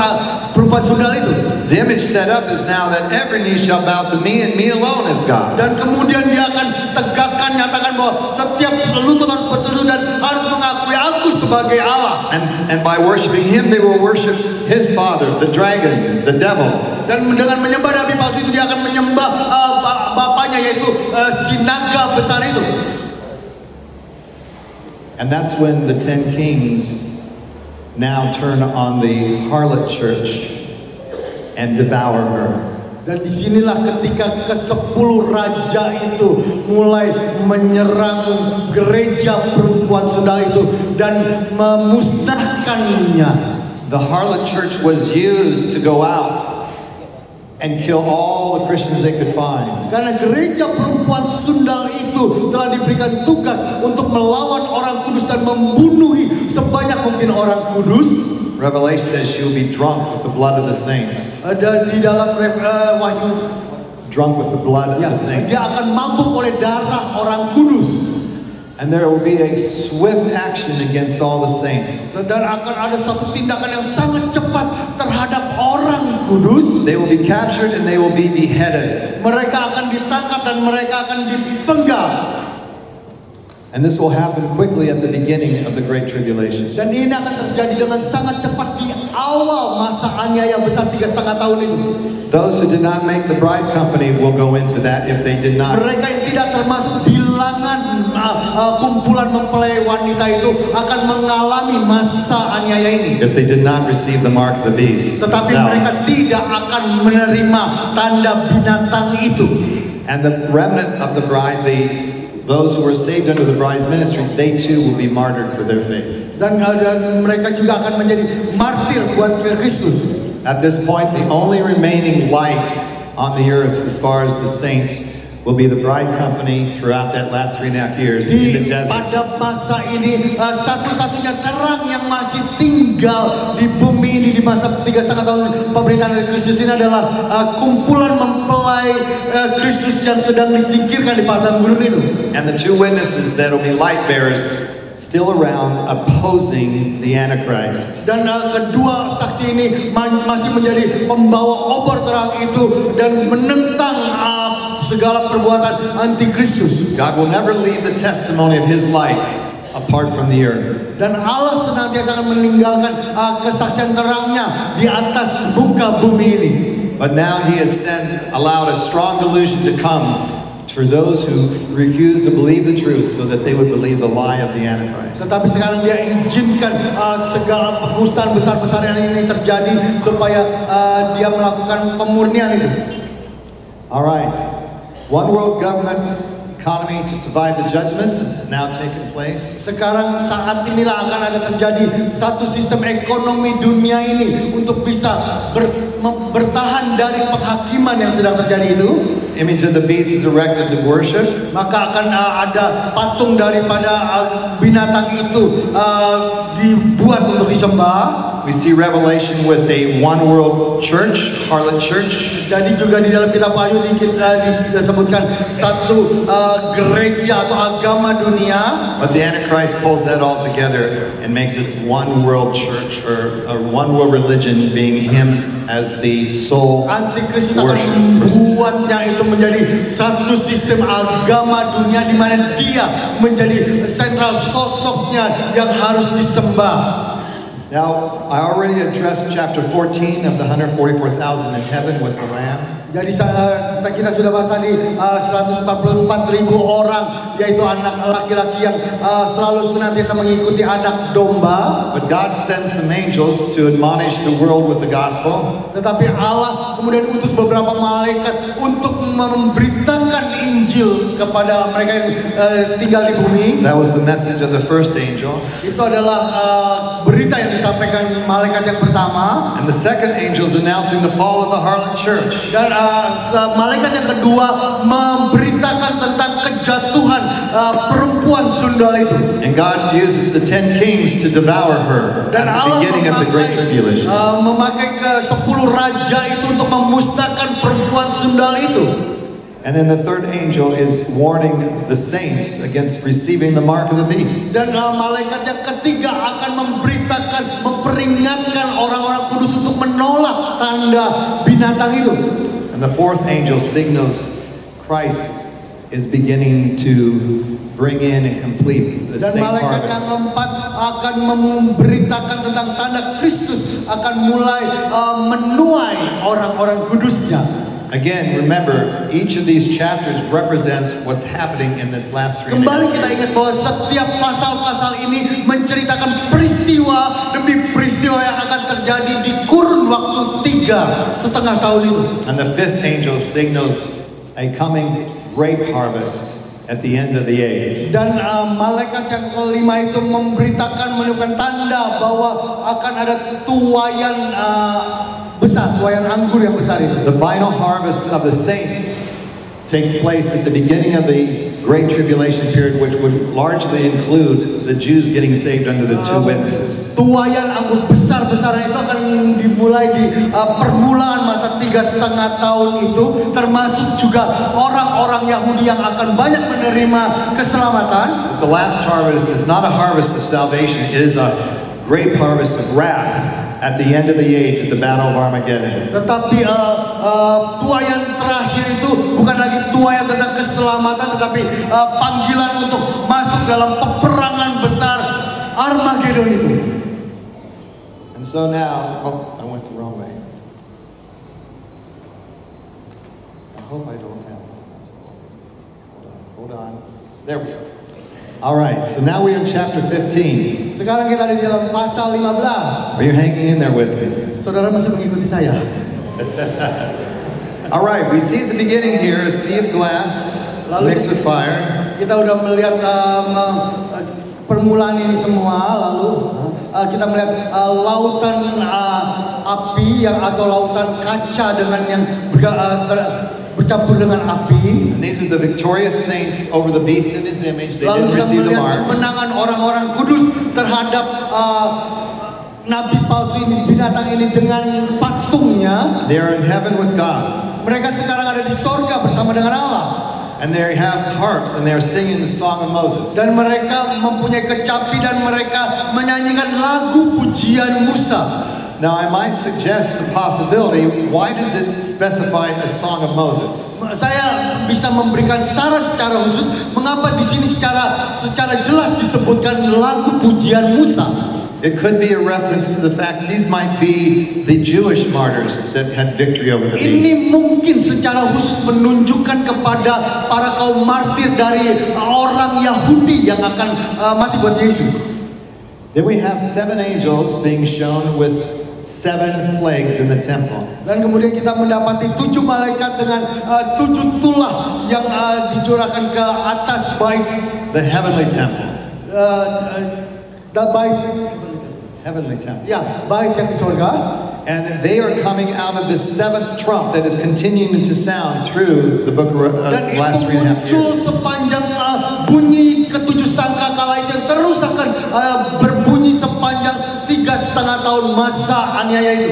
Speaker 2: perempuan sundal itu.
Speaker 1: The image set up is now that every knee shall bow to me and me alone as God.
Speaker 2: Dan kemudian dia akan tegakkan, nyatakan bahwa setiap lutut harus bertunduk dan harus mengakui aku sebagai Allah.
Speaker 1: And by worshiping him, they will worship his father, the dragon, the devil.
Speaker 2: Dan dengan menyembah nabi palsu itu dia akan menyembah bapaknya, yaitu si naga besar itu.
Speaker 1: And that's when the 10 kings now turn on the harlot church and devour her.
Speaker 2: Dan disinilah ketika ke-10 raja itu mulai menyerang gereja perempuan sundal itu dan memusnahkannya.
Speaker 1: The harlot church was used to go out and kill all the Christians they could find.
Speaker 2: Karena gereja perempuan sundal itu telah diberikan tugas untuk melawan orang kudus dan membunuhi sebanyak mungkin orang kudus.
Speaker 1: Revelation says she will be drunk with the blood of the saints.
Speaker 2: Ada di dalam Wahyu,
Speaker 1: drunk with the blood of the saints.
Speaker 2: Dia akan mabuk oleh darah orang kudus.
Speaker 1: And there will be a swift action against all the saints.
Speaker 2: Dan akan ada satu tindakan yang sangat cepat terhadap orang kudus.
Speaker 1: They will be captured and they will be beheaded.
Speaker 2: Mereka akan ditangkap dan mereka akan dipenggal.
Speaker 1: And this will happen quickly at the beginning of the Great Tribulation.
Speaker 2: Dan ini akan terjadi dengan sangat cepat di awal masa aniaya besar 3,5 tahun itu.
Speaker 1: Those who did not make the bride company will go into that if they did not.
Speaker 2: Mereka yang tidak termasuk bilangan kumpulan mempelai wanita itu akan mengalami masa aniaya ini.
Speaker 1: If they did not receive the mark of the beast.
Speaker 2: Tetapi mereka tidak akan menerima tanda binatang itu.
Speaker 1: And the remnant of the bride, those who were saved under the bride's ministry, they too will be martyred for their faith.
Speaker 2: Dan mereka juga akan menjadi martir buat Kristus.
Speaker 1: At this point, the only remaining light on the earth as far as the saints will be the bride company throughout that last 3.5 years in the desert.
Speaker 2: Pada masa ini satu-satunya terang yang masih tinggal di bumi ini di masa 3,5 tahun pemerintahan dari Kristus ini adalah kumpulan mempelai Kristus yang sedang disingkirkan di padang gurun itu.
Speaker 1: And the two witnesses that will be light bearers still around opposing the Antichrist.
Speaker 2: Dan kedua saksi ini masih menjadi pembawa obor terang itu dan menentang segala perbuatan antikristus.
Speaker 1: God will never leave the testimony of His light apart from the earth.
Speaker 2: Dan Allah senantiasa akan meninggalkan kesaksian terangnya di atas muka bumi ini.
Speaker 1: But now He has allowed a strong delusion to come for those who refuse to believe the truth, so that they would believe the lie of the Antichrist.
Speaker 2: Tetapi sekarang Dia izinkan segala pengustaan besar-besar yang ini terjadi supaya Dia melakukan pemurnian itu.
Speaker 1: All right. One world government economy to survive the judgments is now taking place.
Speaker 2: Sekarang saat inilah akan ada terjadi satu sistem ekonomi dunia ini untuk bisa bertahan dari penghakiman yang sedang terjadi itu.
Speaker 1: Image of the beast is erected to worship.
Speaker 2: Maka akan ada patung daripada binatang itu dibuat untuk disembah.
Speaker 1: We see Revelation with a one world church, harlot church.
Speaker 2: Jadi juga di dalam Kitab Wahyu disebutkan satu gereja atau agama dunia.
Speaker 1: But the Antichrist pulls that all together and makes it one world church or one world religion, being him as the sole
Speaker 2: Antikristus akan membuatnya itu menjadi satu sistem agama dunia di mana dia menjadi sentral sosoknya yang harus disembah.
Speaker 1: Now, I already addressed chapter 14 of the 144,000 in heaven with the Lamb.
Speaker 2: Jadi kita sudah bahas tadi 144.000 orang, yaitu anak laki-laki yang selalu senantiasa mengikuti anak domba.
Speaker 1: But God sends some angels to admonish the world with the gospel.
Speaker 2: Tetapi Allah kemudian utus beberapa malaikat untuk memberitakan Injil kepada mereka yang tinggal di bumi.
Speaker 1: That was the message of the first angel.
Speaker 2: Itu adalah berita yang disampaikan malaikat yang pertama.
Speaker 1: And the second angel is announcing the fall of the harlot church.
Speaker 2: Dan malaikat yang kedua memberitakan tentang kejatuhan perempuan sundal itu.
Speaker 1: And God uses the 10 kings to devour her at the beginning of the Great Tribulation.
Speaker 2: Memakai ke-10 raja itu untuk memusnahkan perempuan sundal itu.
Speaker 1: And then the third angel is warning the saints against receiving the mark of the beast.
Speaker 2: Dan malaikat yang ketiga akan memberitakan, memperingatkan orang-orang kudus untuk menolak tanda binatang itu.
Speaker 1: And the fourth angel signals Christ is beginning to bring in and complete the same
Speaker 2: Dan malaikat yang keempat akan memberitakan tentang tanda Kristus akan mulai menuai orang-orang kudusnya.
Speaker 1: Again, remember, each of these chapters represents what's happening in this last 3
Speaker 2: Kembali
Speaker 1: minutes.
Speaker 2: kita ingat bahwa setiap pasal-pasal ini menceritakan peristiwa demi peristiwa yang akan terjadi di kurun waktu 3,5 tahun itu.
Speaker 1: And the fifth angel signals a coming grape harvest at the end of the age.
Speaker 2: Dan malaikat yang kelima itu memberitakan, menunjukkan tanda bahwa akan ada tuaian besar, tuaian anggur yang besar itu.
Speaker 1: The final harvest of the saints takes place at the beginning of the Great Tribulation period, which would largely include the Jews getting saved under the two witnesses.
Speaker 2: Tuaian anggur besar-besaran itu akan dimulai di permulaan masa 3,5 tahun itu, termasuk juga orang-orang Yahudi yang akan banyak menerima keselamatan.
Speaker 1: But the last harvest is not a harvest of salvation, it is a great harvest of wrath at the end of the age at the Battle of Armageddon.
Speaker 2: Tetapi tuaian terakhir itu bukan lagi tuaian tentang keselamatan, tetapi panggilan untuk masuk dalam peperangan besar Armageddon itu.
Speaker 1: And so now, I went the wrong way. I hope I don't have that. Hold on. There we go. All right, so now we're in chapter 15.
Speaker 2: Sekarang kita ada di dalam pasal 15.
Speaker 1: Are you hanging in there with me?
Speaker 2: Saudara masih mengikuti saya?
Speaker 1: All right, we see at the beginning here a sea of glass mixed with fire.
Speaker 2: Kita udah melihat permulaan ini semua, lalu kita melihat lautan api yang atau lautan kaca dengan yang bercampur dengan api.
Speaker 1: And these are the victorious saints over the beast in his image. They
Speaker 2: Lalu
Speaker 1: didn't
Speaker 2: kita
Speaker 1: receive the
Speaker 2: melihat
Speaker 1: mark.
Speaker 2: kemenangan orang-orang kudus terhadap nabi palsu ini, binatang ini dengan patungnya.
Speaker 1: They are in heaven with God.
Speaker 2: Mereka sekarang ada di sorga bersama dengan Allah.
Speaker 1: And they have harps and they are singing the song of Moses.
Speaker 2: Dan mereka mempunyai kecapi dan mereka menyanyikan lagu pujian Musa.
Speaker 1: Now I might suggest the possibility, why does it specify a song of Moses?
Speaker 2: Saya bisa memberikan saran secara khusus mengapa di sini secara jelas disebutkan lagu pujian Musa.
Speaker 1: It could be a reference to the fact these might be the Jewish martyrs that had victory over the beast.
Speaker 2: Ini mungkin secara khusus menunjukkan kepada para kaum martir dari orang Yahudi yang akan mati buat Yesus.
Speaker 1: Then we have 7 angels being shown with 7 plagues in the temple.
Speaker 2: Dan kemudian kita mendapati 7 malaikat dengan 7 tulah yang dicurahkan ke atas bait.
Speaker 1: The heavenly temple. Heavenly temple.
Speaker 2: Ya, bait yang di surga.
Speaker 1: And they are coming out of the 7th trump that is continuing to sound through the book of last 3.5
Speaker 2: muncul
Speaker 1: years.
Speaker 2: sepanjang bunyi ketujuh sangkakala itu yang terus akan berbunyi sepanjang 3,5 tahun masa aniaya itu.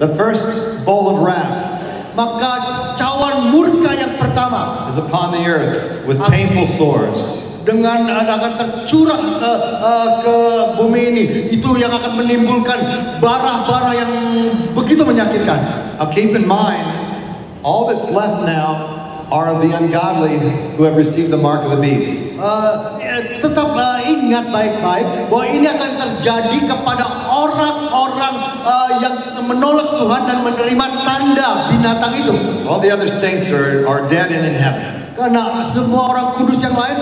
Speaker 1: The first bowl of wrath
Speaker 2: Maka cawan murka yang pertama
Speaker 1: is upon the earth with painful sores.
Speaker 2: dengan akan tercurah ke bumi ini, itu yang akan menimbulkan bara-bara yang begitu menyakitkan.
Speaker 1: Now keep in mind, all that's left now are the ungodly who have received the mark of the beast.
Speaker 2: Tetap ingat baik-baik bahwa ini akan terjadi kepada orang-orang yang menolak Tuhan dan menerima tanda binatang itu.
Speaker 1: All the other saints are dead and in heaven.
Speaker 2: Karena semua orang kudus yang lain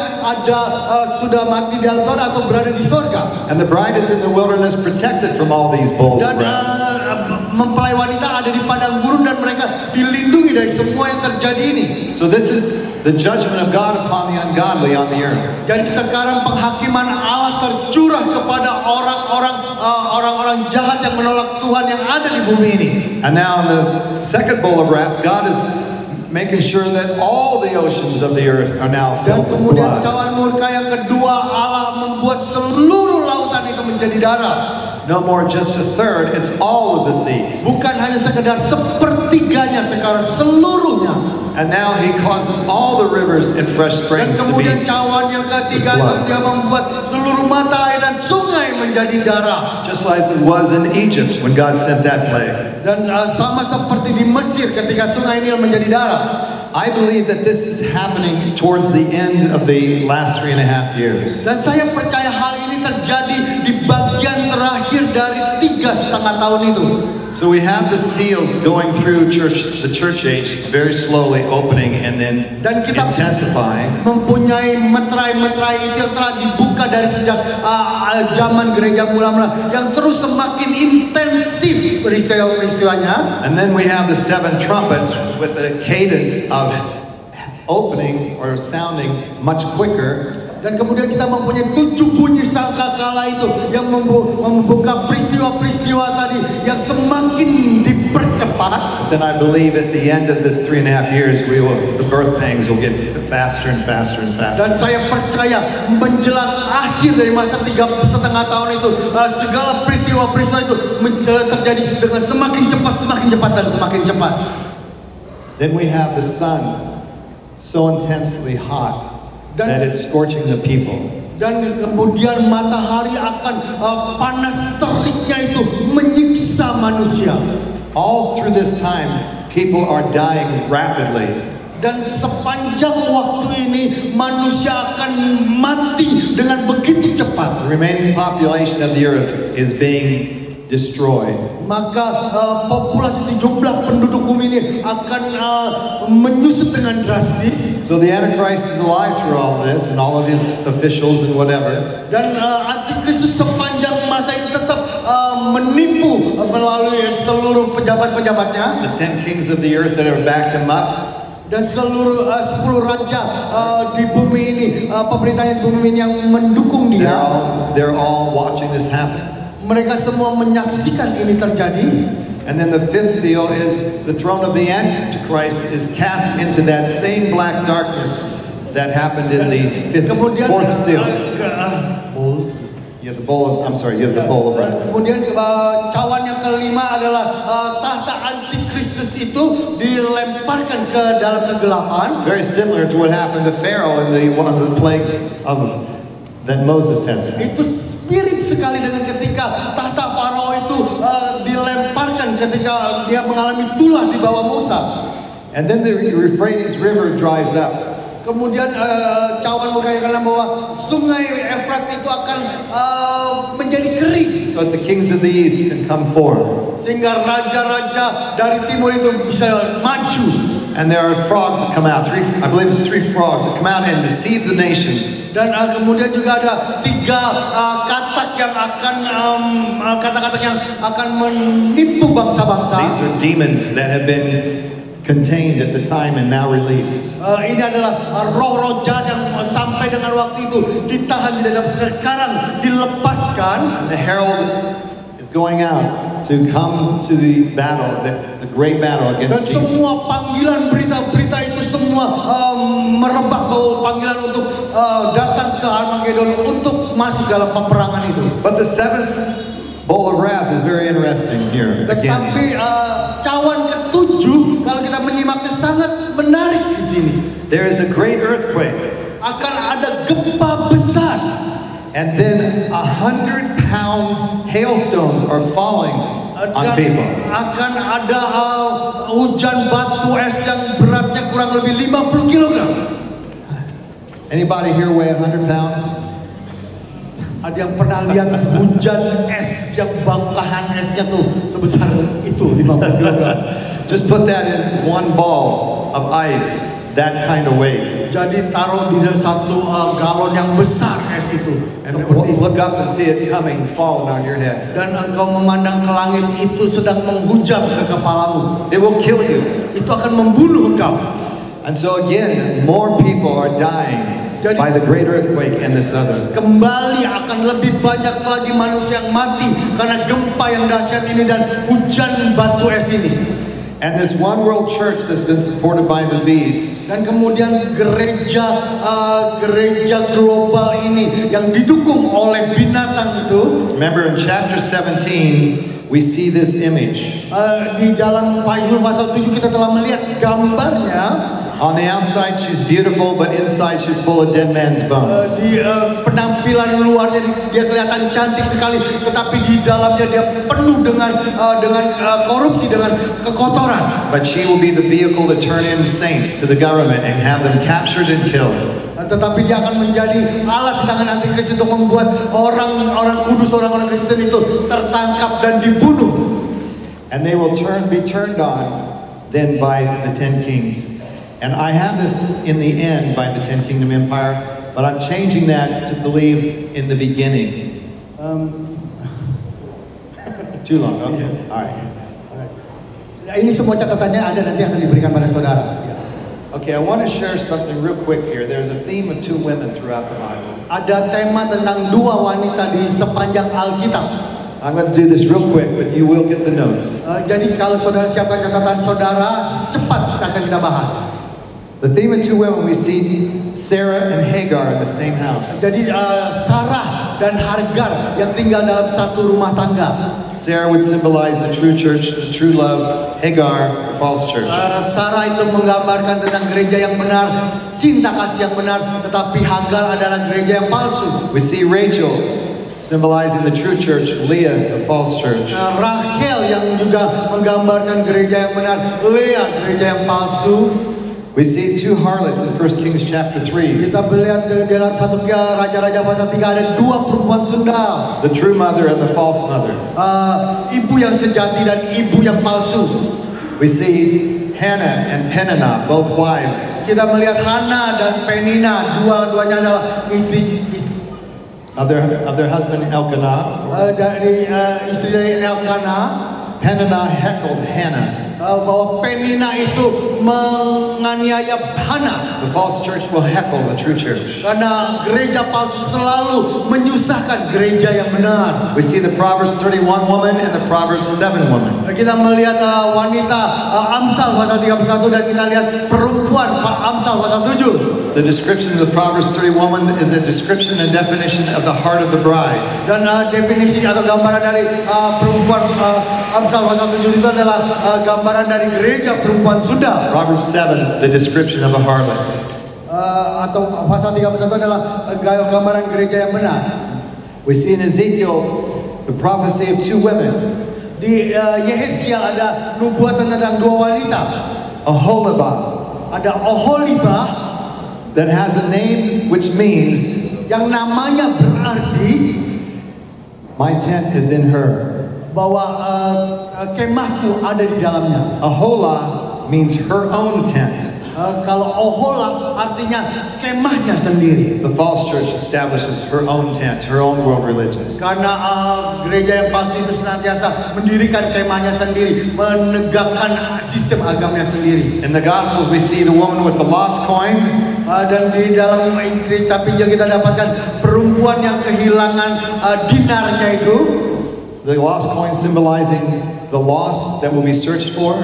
Speaker 2: sudah mati di dalam Tuhan atau berada di sorga.
Speaker 1: And the bride is in the wilderness, protected from all these bowls of
Speaker 2: Dan
Speaker 1: wrath.
Speaker 2: mempelai wanita ada di padang gurun dan mereka dilindungi dari semua yang terjadi ini.
Speaker 1: So this is the judgment of God upon the ungodly on the earth.
Speaker 2: Jadi sekarang penghakiman Allah tercurah kepada orang-orang jahat yang menolak Tuhan yang ada di bumi ini.
Speaker 1: And now in the second bowl of wrath, God is making sure that all the oceans of the earth are now
Speaker 2: Dan
Speaker 1: filled with
Speaker 2: kemudian
Speaker 1: blood.
Speaker 2: cawan murka yang kedua, Allah membuat seluruh lautan itu menjadi darah.
Speaker 1: No more just a third, it's all of the seas.
Speaker 2: Bukan hanya sekedar sepertiganya, sekarang seluruhnya.
Speaker 1: And now he causes all the rivers and fresh
Speaker 2: Dan
Speaker 1: springs to
Speaker 2: kemudian
Speaker 1: be
Speaker 2: cawan yang ketiga itu dia membuat seluruh mata air dan sungai menjadi darah.
Speaker 1: just like it was in Egypt when God sent that plague.
Speaker 2: Dan sama seperti di Mesir ketika sungai Nil menjadi darah.
Speaker 1: I believe that this is happening towards the end of the last 3.5 years.
Speaker 2: Dan saya percaya hal ini terjadi di bagian terakhir dari 3,5 tahun itu.
Speaker 1: So we have the seals going through the church age, very slowly opening and then
Speaker 2: Dan kita
Speaker 1: intensifying.
Speaker 2: mempunyai meterai-meterai itu yang telah dibuka dari sejak zaman gereja mula-mula, yang terus semakin intensif peristiwa-peristiwanya.
Speaker 1: And then we have the 7 trumpets with the cadence of opening or sounding much quicker.
Speaker 2: Dan kemudian kita mempunyai 7 bunyi sangkakala itu yang membuka peristiwa-peristiwa tadi yang semakin dipercepat.
Speaker 1: Then I believe at the end of this 3.5 years, the birth pangs will get faster and faster and faster.
Speaker 2: Dan saya percaya menjelang akhir dari masa 3,5 tahun itu, segala peristiwa-peristiwa itu terjadi dengan semakin cepat dan semakin cepat.
Speaker 1: Then we have the sun so intensely hot that it's scorching the people.
Speaker 2: Dan kemudian matahari akan panas teriknya itu menyiksa manusia.
Speaker 1: All through this time, people are dying rapidly.
Speaker 2: Dan sepanjang waktu ini manusia akan mati dengan begitu cepat.
Speaker 1: The remaining population of the earth is being destroyed.
Speaker 2: Maka populasi jumlah penduduk bumi ini akan menyusut dengan drastis.
Speaker 1: So the Antichrist is alive through all this and all of his officials and whatever.
Speaker 2: Dan antikristus sepanjang masa itu tetap menipu melalui seluruh pejabat-pejabatnya.
Speaker 1: The 10 kings of the earth that have backed him up.
Speaker 2: Dan seluruh 10 raja di bumi ini, pemerintahan bumi ini yang mendukung dia.
Speaker 1: They're all watching this happen.
Speaker 2: Mereka semua menyaksikan ini terjadi.
Speaker 1: And then the 5th seal is the throne of the Antichrist is cast into that same black darkness that happened in the 4th seal. You have the bowl of, I'm sorry, you have the bowl of wrath.
Speaker 2: Kemudian cawan yang kelima adalah tahta antikristus itu dilemparkan ke dalam kegelapan.
Speaker 1: Very similar to what happened to Pharaoh in one of the plagues that Moses had seen.
Speaker 2: Itu mirip sekali dengan ketika tahta Farao itu dilemparkan ketika dia mengalami tulah di bawah Musa.
Speaker 1: And then the Euphrates River dries up.
Speaker 2: Kemudian cawan berkatakan bahwa sungai Efrat itu akan menjadi kering.
Speaker 1: So that the kings of the east can come forward.
Speaker 2: Sehingga raja-raja dari timur itu bisa maju.
Speaker 1: And there are frogs that come out. I believe it's 3 frogs that come out and deceive the nations.
Speaker 2: Dan kemudian juga ada 3 katak yang akan kata-kata yang akan menipu bangsa-bangsa.
Speaker 1: These are demons that have been contained at the time and now released.
Speaker 2: Ini adalah roh-roh jahat yang sampai dengan waktu itu ditahan di dalam, sekarang dilepaskan.
Speaker 1: And the herald is going out to come to the battle, the great battle against
Speaker 2: Dan
Speaker 1: Jesus.
Speaker 2: semua panggilan berita-berita itu semua merebak bahwa panggilan untuk datang ke Armageddon untuk masuk dalam peperangan itu.
Speaker 1: But the 7th bowl of wrath is very interesting here.
Speaker 2: Tetapi cawan ke-7 kalau kita menyimaknya sangat menarik di sini.
Speaker 1: There is a great earthquake.
Speaker 2: Akan ada gempa besar.
Speaker 1: And then 100-pound hailstones are falling on people.
Speaker 2: Akan ada hujan batu es yang beratnya kurang lebih 50 kg.
Speaker 1: Anybody here weigh 100 pounds?
Speaker 2: Ada yang pernah lihat hujan es yang bangkahan esnya tuh sebesar itu 50 kg.
Speaker 1: Just put that in one ball of ice, that kind of weight.
Speaker 2: Jadi taruh di dalam satu galon yang besar es itu.
Speaker 1: And look up and see it coming, falling on your head.
Speaker 2: Dan engkau memandang ke langit, itu sedang menghujam ke kepalamu.
Speaker 1: It will kill you.
Speaker 2: Itu akan membunuh engkau.
Speaker 1: And so again, more people are dying by the great earthquake and the southern.
Speaker 2: Kembali akan lebih banyak lagi manusia yang mati karena gempa yang dahsyat ini dan hujan batu es ini.
Speaker 1: And this one world church that's been supported by the beast.
Speaker 2: Dan kemudian gereja global ini yang didukung oleh binatang itu.
Speaker 1: Remember in chapter 17 we see this image.
Speaker 2: Di dalam Wahyu pasal 7 kita telah melihat gambarnya.
Speaker 1: On the outside she's beautiful, but inside she's full of dead man's bones.
Speaker 2: Di penampilan luarnya dia kelihatan cantik sekali, tetapi di dalamnya dia penuh dengan korupsi, dengan kekotoran.
Speaker 1: But she will be the vehicle to turn in saints to the government and have them captured and killed.
Speaker 2: tetapi dia akan menjadi alat di tangan antikristus untuk membuat orang-orang kudus, orang-orang Kristen itu tertangkap dan dibunuh.
Speaker 1: And they will be turned on then by the 10 kings. And I have this in the end by the 10 Kingdom Empire, but I'm changing that to believe in the beginning. Too long, okay. All right.
Speaker 2: Ini semua catatannya ada, nanti akan diberikan pada saudara.
Speaker 1: Okay, I want to share something real quick here. There's a theme of 2 women throughout the Bible.
Speaker 2: Ada tema tentang 2 wanita di sepanjang Alkitab.
Speaker 1: I'm going to do this real quick, but you will get the notes.
Speaker 2: Jadi kalau saudara siapkan catatan saudara, cepat akan kita bahas.
Speaker 1: The theme of 2 women, we see Sarah and Hagar in the same house.
Speaker 2: Jadi Sarah dan Hagar yang tinggal dalam satu rumah tangga.
Speaker 1: Sarah would symbolize the true church, the true love. Hagar, the false church.
Speaker 2: Sarah itu menggambarkan tentang gereja yang benar, cinta kasih yang benar, tetapi Hagar adalah gereja yang palsu.
Speaker 1: We see Rachel symbolizing the true church, Leah, the false church.
Speaker 2: Rachel yang juga menggambarkan gereja yang benar, Leah gereja yang palsu.
Speaker 1: We see 2 harlots in 1 Kings chapter 3.
Speaker 2: Kita melihat dalam 1 Raja-Raja pasal 3 ada 2 perempuan sundal.
Speaker 1: The true mother and the false mother.
Speaker 2: Ibu yang sejati dan ibu yang palsu.
Speaker 1: We see Hannah and Peninnah, both wives.
Speaker 2: Kita melihat Hannah dan Penina, dua-duanya adalah istri
Speaker 1: of their husband Elkanah.
Speaker 2: Dari istri dari Elkanah.
Speaker 1: Peninnah heckled Hannah.
Speaker 2: Bahwa Penina itu menganiaya Hana.
Speaker 1: The false church will heckle the true church.
Speaker 2: Karena gereja palsu selalu menyusahkan gereja yang benar.
Speaker 1: We see the Proverbs 31 woman and the Proverbs 7 woman.
Speaker 2: Kita melihat wanita Amsal pasal 31 dan kita lihat perempuan Amsal pasal 7.
Speaker 1: The description of the Proverbs 31 woman is a description and definition of the heart of the bride.
Speaker 2: Dan definisi atau gambaran dari perempuan Amsal pasal 7 itu adalah gambaran dari gereja perempuan sundal.
Speaker 1: Proverbs 7, the description of a harlot.
Speaker 2: Atau pasal 31 adalah gambaran gereja yang benar.
Speaker 1: We see in Ezekiel the prophecy of 2 women.
Speaker 2: Di Yehezkiel ada nubuatan tentang 2 wanita.
Speaker 1: Oholibah.
Speaker 2: Ada Oholibah
Speaker 1: that has a name which means
Speaker 2: yang namanya berarti
Speaker 1: my tent is in her.
Speaker 2: Bahwa kemahku ada di dalamnya.
Speaker 1: Aholah means her own tent.
Speaker 2: Kalau Ohola artinya kemahnya sendiri.
Speaker 1: The false church establishes her own tent, her own world religion.
Speaker 2: Karena gereja yang palsu itu senantiasa mendirikan kemahnya sendiri, menegakkan sistem agamanya sendiri.
Speaker 1: In the Gospels we see the woman with the lost coin.
Speaker 2: Dan di dalam kitab Injil kita dapatkan perempuan yang kehilangan dinarnya itu.
Speaker 1: The lost coin symbolizing the lost that will be searched for.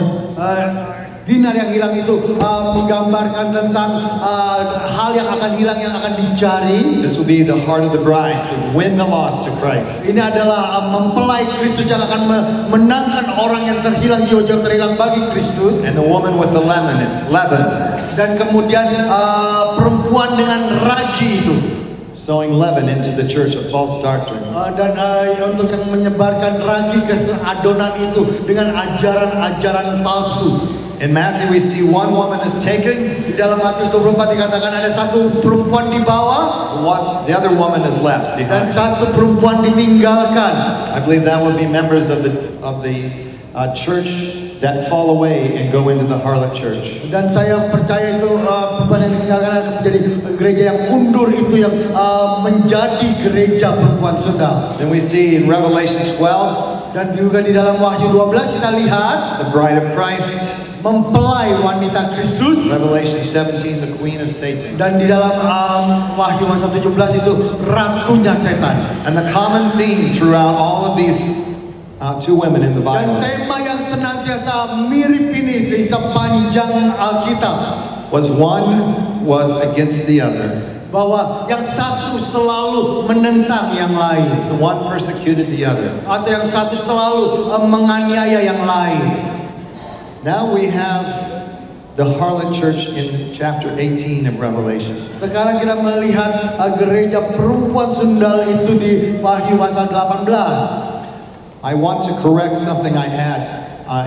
Speaker 2: Dinar yang hilang itu menggambarkan tentang hal yang akan hilang, yang akan dicari.
Speaker 1: This will be the heart of the bride, to win the lost to Christ.
Speaker 2: Ini adalah mempelai Kristus yang akan menangkan orang yang terhilang, jiwa-jiwa terhilang bagi Kristus.
Speaker 1: And the woman with the leaven.
Speaker 2: Dan kemudian perempuan dengan ragi itu.
Speaker 1: Sowing leaven into the church of false doctrine.
Speaker 2: Dan untuk yang menyebarkan ragi ke adonan itu dengan ajaran-ajaran palsu.
Speaker 1: In Matthew we see 1 woman is taken.
Speaker 2: Di dalam Matius 24 dikatakan ada 1 perempuan dibawa.
Speaker 1: The other woman is left behind.
Speaker 2: Dan 1 perempuan ditinggalkan.
Speaker 1: I believe that will be members of the church that fall away and go into the harlot church.
Speaker 2: Dan saya percaya itu perempuan yang ditinggalkan akan menjadi gereja yang mundur, itu yang menjadi gereja perempuan sundal.
Speaker 1: Then we see in Revelation 12.
Speaker 2: Dan juga di dalam Wahyu 12 kita lihat
Speaker 1: the bride of Christ.
Speaker 2: Mempelai wanita Kristus.
Speaker 1: Revelation 17, the queen of Satan.
Speaker 2: Dan di dalam Wahyu pasal 17 itu ratunya setan.
Speaker 1: And the common theme throughout all of these 2 women in the Bible.
Speaker 2: Dan tema yang senantiasa mirip ini di sepanjang Alkitab.
Speaker 1: One was against the other.
Speaker 2: Bahwa yang satu selalu menentang yang lain.
Speaker 1: The one persecuted the other.
Speaker 2: Atau yang satu selalu menganiaya yang lain.
Speaker 1: Now we have the harlot church in chapter 18 of Revelation.
Speaker 2: Sekarang kita melihat gereja perempuan sundal itu di Wahyu pasal 18.
Speaker 1: I want to correct something I had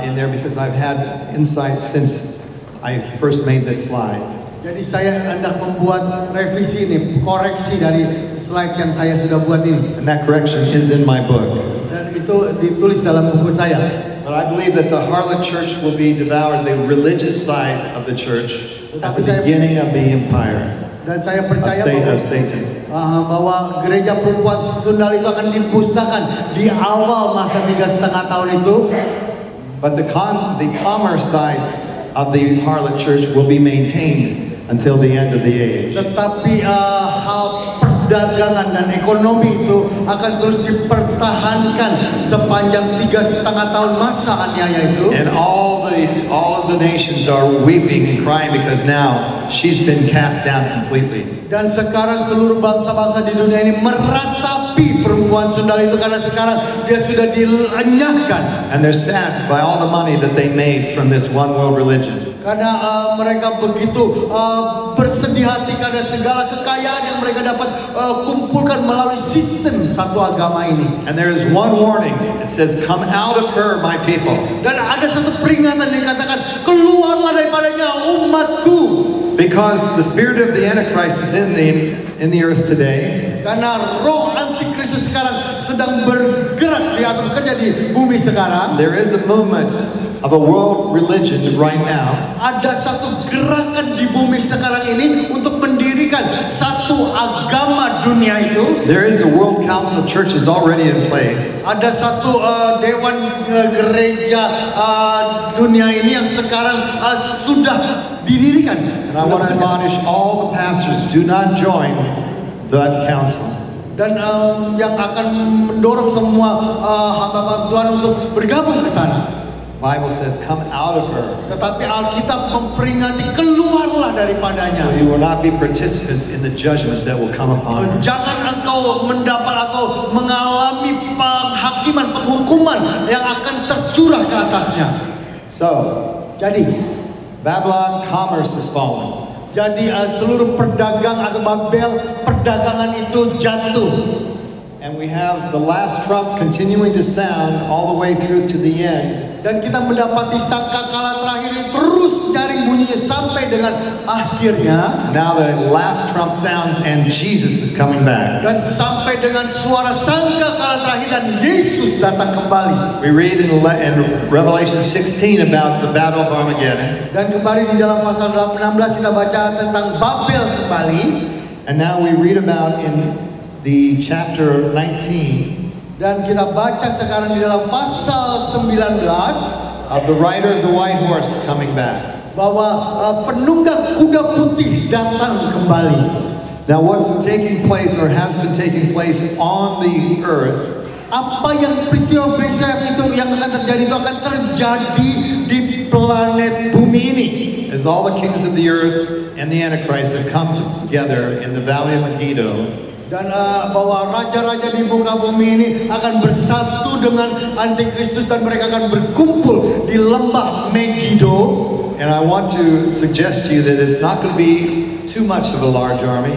Speaker 1: in there because I've had insight since I first made this slide.
Speaker 2: Jadi saya hendak membuat revisi ini, koreksi dari slide yang saya sudah buat ini.
Speaker 1: And that correction is in my book.
Speaker 2: Dan itu ditulis dalam buku saya.
Speaker 1: But I believe that the harlot church will be devoured, the religious side of the church, at the beginning of the empire.
Speaker 2: Dan saya percaya
Speaker 1: of Satan.
Speaker 2: Bahwa gereja perempuan sundal itu akan dimusnahkan di awal masa 3,5 tahun itu.
Speaker 1: But the commerce side of the harlot church will be maintained until the end of the age.
Speaker 2: Tetapi hal perdagangan dan ekonomi itu akan terus dipertahankan sepanjang 3,5 tahun masa aniaya itu.
Speaker 1: And all of the nations are weeping and crying because now she's been cast down completely.
Speaker 2: Dan sekarang seluruh bangsa-bangsa di dunia ini meratapi perempuan sundal itu karena sekarang dia sudah dilenyapkan.
Speaker 1: And they're sad by all the money that they made from this one world religion.
Speaker 2: Karena mereka begitu bersedih hati karena segala kekayaan yang mereka dapat kumpulkan melalui sistem satu agama ini.
Speaker 1: And there is one warning. It says, "Come out of her, my people."
Speaker 2: Dan ada satu peringatan yang dikatakan, keluarlah daripadanya umatku.
Speaker 1: Because the spirit of the Antichrist is in the earth today.
Speaker 2: Karena roh antikristus sekarang sedang bergerak atau bekerja di bumi sekarang.
Speaker 1: There is a movement of a world religion right now.
Speaker 2: Ada satu gerakan di bumi sekarang ini untuk mendirikan satu agama dunia itu.
Speaker 1: There is a world council of churches already in place.
Speaker 2: Ada satu dewan gereja dunia ini yang sekarang sudah didirikan.
Speaker 1: And I want to admonish all the pastors, do not join that council.
Speaker 2: Dan yang akan mendorong semua hamba-hamba Tuhan untuk bergabung ke sana.
Speaker 1: Bible says, "Come out of her."
Speaker 2: Tetapi Alkitab memperingati, keluarlah daripadanya.
Speaker 1: So you will not be participants in the judgment that will come upon her.
Speaker 2: Jangan engkau mendapat atau mengalami penghakiman, penghukuman yang akan tercurah ke atasnya.
Speaker 1: So,
Speaker 2: Jadi
Speaker 1: Babylon commerce is falling.
Speaker 2: Jadi seluruh perdagang atau Babel perdagangan itu jatuh.
Speaker 1: And we have the last trump continuing to sound all the way through to the end.
Speaker 2: Dan kita mendapati sangkakala terakhir ini terus nyaring bunyinya sampai dengan akhirnya.
Speaker 1: Now the last trump sounds and Jesus is coming back.
Speaker 2: Dan sampai dengan suara sangkakala terakhir dan Yesus datang kembali.
Speaker 1: We read in Revelation 16 about the battle of Armageddon.
Speaker 2: Dan kembali di dalam pasal 16 kita baca tentang Babel kembali.
Speaker 1: And now we read about in the chapter 19
Speaker 2: dan kita baca sekarang di dalam pasal 19
Speaker 1: of the rider of the white horse coming back.
Speaker 2: Bahwa penunggang kuda putih datang kembali.
Speaker 1: Now what's taking place or has been taking place on the earth?
Speaker 2: Apa yang peristiwa-peristiwa itu yang akan terjadi itu akan terjadi di planet bumi ini.
Speaker 1: As all the kings of the earth and the Antichrist have come together in the valley of Megiddo.
Speaker 2: Dan bahwa raja-raja di muka bumi ini akan bersatu dengan antikristus dan mereka akan berkumpul di lembah Megiddo.
Speaker 1: And I want to suggest to you that it's not going to be too much of a large army.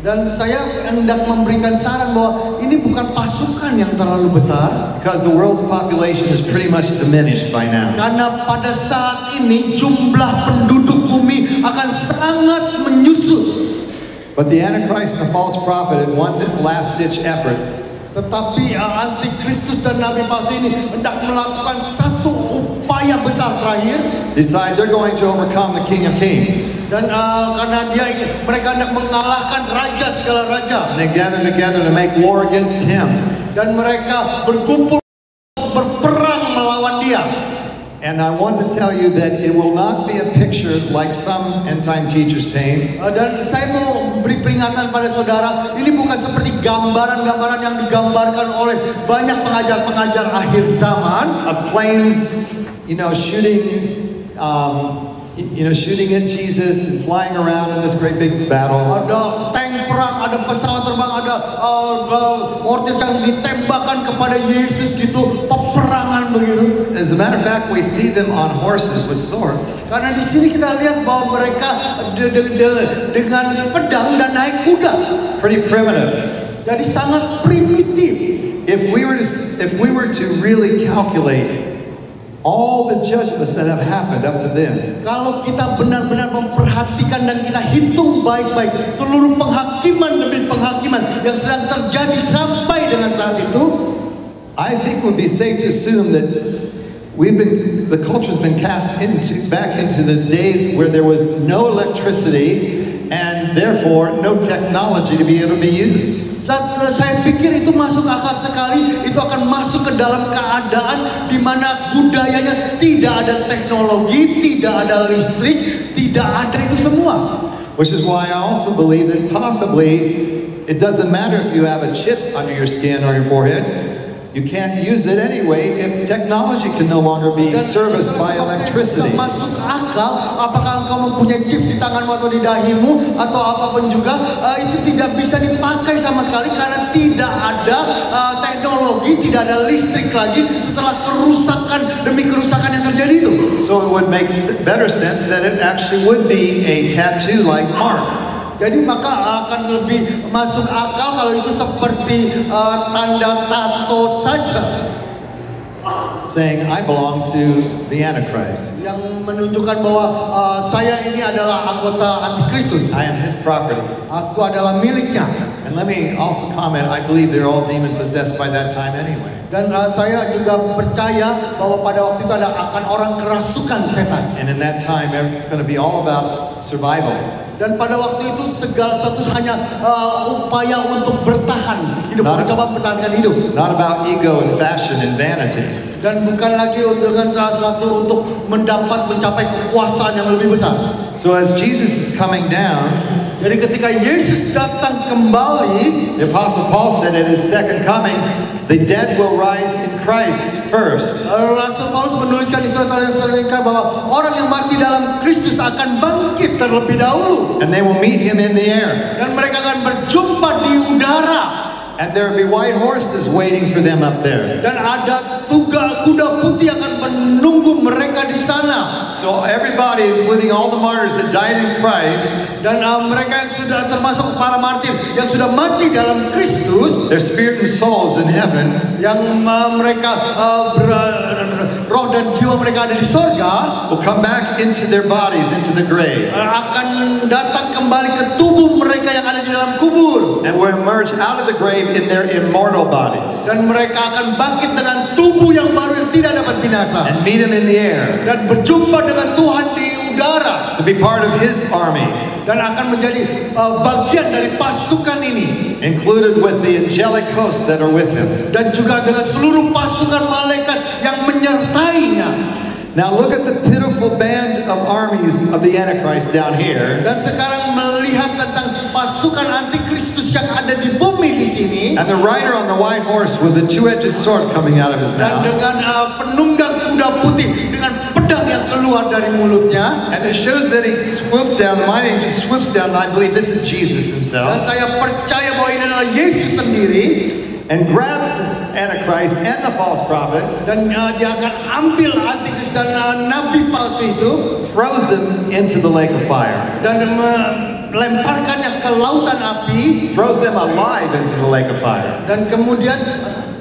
Speaker 2: Dan saya hendak memberikan saran bahwa ini bukan pasukan yang terlalu besar.
Speaker 1: Because the world's population is pretty much diminished by now.
Speaker 2: Karena pada saat ini jumlah penduduk bumi akan sangat menyusut.
Speaker 1: But the Antichrist and the false prophet in one last-ditch effort,
Speaker 2: tetapi antikristus dan nabi palsu ini hendak melakukan satu upaya besar terakhir.
Speaker 1: Decide they're going to overcome the King of Kings.
Speaker 2: Dan karena mereka hendak mengalahkan raja segala raja.
Speaker 1: And they gather together to make war against him.
Speaker 2: Dan mereka berkumpul berperang melawan dia.
Speaker 1: And I want to tell you that it will not be a picture like some end-time teachers paint.
Speaker 2: Dan saya mau beri peringatan pada saudara, ini bukan seperti gambaran-gambaran yang digambarkan oleh banyak pengajar-pengajar akhir zaman.
Speaker 1: Of planes, shooting at Jesus and flying around in this great big battle.
Speaker 2: Ada tank perang, ada pesawat terbang, ada mortir yang ditembakkan kepada Yesus gitu, peperangan begitu.
Speaker 1: As a matter of fact, we see them on horses with swords.
Speaker 2: Karena di sini kita lihat bahwa mereka dengan pedang dan naik kuda.
Speaker 1: Pretty primitive.
Speaker 2: Jadi sangat primitif.
Speaker 1: If we were to really calculate all the judgments that have happened up to then.
Speaker 2: Kalau kita benar-benar memperhatikan dan kita hitung baik-baik seluruh penghakiman demi penghakiman yang sedang terjadi sampai dengan saat itu,
Speaker 1: I think it would be safe to assume that the culture's been cast back into the days where there was no electricity and therefore no technology to be able to be used.
Speaker 2: Saya pikir itu masuk akal sekali. Itu akan masuk ke dalam keadaan di mana budayanya tidak ada teknologi, tidak ada listrik, tidak ada itu semua.
Speaker 1: Which is why I also believe that possibly it doesn't matter if you have a chip under your skin or your forehead. You can't use it anyway if technology can no longer be serviced by electricity.
Speaker 2: Masuk akal, apakah engkau mempunyai chip di tanganmu atau di dahimu atau apapun juga, itu tidak bisa dipakai sama sekali karena tidak ada teknologi, tidak ada listrik lagi setelah kerusakan demi kerusakan yang terjadi itu.
Speaker 1: So it would make better sense that it actually would be a tattoo-like mark.
Speaker 2: Jadi maka akan lebih masuk akal kalau itu seperti tanda tato saja.
Speaker 1: Saying I belong to the Antichrist.
Speaker 2: Yang menunjukkan bahwa saya ini adalah anggota antikristus.
Speaker 1: I am his property.
Speaker 2: Aku adalah miliknya.
Speaker 1: And let me also comment, I believe they're all demon possessed by that time anyway.
Speaker 2: Dan saya juga percaya bahwa pada waktu itu akan orang kerasukan setan.
Speaker 1: And in that time it's going to be all about survival.
Speaker 2: Dan pada waktu itu segala sesuatu hanya upaya untuk bertahan hidup, mencoba mempertahankan hidup.
Speaker 1: Not about ego and fashion and vanity.
Speaker 2: Dan bukan lagi dengan sesuatu untuk mencapai kekuasaan yang lebih besar.
Speaker 1: So as Jesus is coming down,
Speaker 2: jadi ketika Yesus datang kembali,
Speaker 1: the Apostle Paul said at his second coming, the dead will rise in Christ first.
Speaker 2: Rasul Paulus menuliskan di surat Tesalonika bahwa orang yang mati dalam Kristus akan bangkit terlebih dahulu.
Speaker 1: And they will meet him in the air.
Speaker 2: Dan mereka akan berjumpa di udara.
Speaker 1: And there will be white horses waiting for them up there.
Speaker 2: Dan ada kuda putih akan menunggu mereka di sana.
Speaker 1: So everybody, including all the martyrs that died in Christ,
Speaker 2: dan mereka yang sudah termasuk para martir yang sudah mati dalam Kristus,
Speaker 1: their spirit and souls in heaven,
Speaker 2: yang mereka roh dan jiwa mereka ada di sorga,
Speaker 1: will come back into their bodies, into the grave,
Speaker 2: akan datang kembali ke tubuh mereka yang ada di dalam kubur,
Speaker 1: and will emerge out of the grave in their immortal bodies.
Speaker 2: Dan mereka akan bangkit dengan tubuh yang baru yang tidak dapat binasa.
Speaker 1: And meet him in the air.
Speaker 2: Dan berjumpa dengan Tuhan di udara.
Speaker 1: To be part of his army.
Speaker 2: Dan akan menjadi bagian dari pasukan ini.
Speaker 1: Included with the angelic hosts that are with him.
Speaker 2: Dan juga dengan seluruh pasukan malaikat yang menyertainya.
Speaker 1: Now look at the pitiful band of armies of the Antichrist down here.
Speaker 2: Dan sekarang melihat tentang pasukan antikristus yang ada di bumi di sini.
Speaker 1: And the rider on the white horse with the two-edged sword coming out of his mouth.
Speaker 2: Dan dengan penunggang kuda putih dengan pedang yang keluar dari mulutnya.
Speaker 1: And it shows that he swoops down. My name swoops down. And I believe this is Jesus himself.
Speaker 2: Dan saya percaya bahwa ini adalah Yesus sendiri.
Speaker 1: And grabs this Antichrist and the false prophet.
Speaker 2: Dan dia akan ambil antikristus dan nabi palsu itu.
Speaker 1: Throws them into the lake of fire.
Speaker 2: Dan melemparkannya ke lautan api.
Speaker 1: Throws them alive into the lake of fire.
Speaker 2: Dan kemudian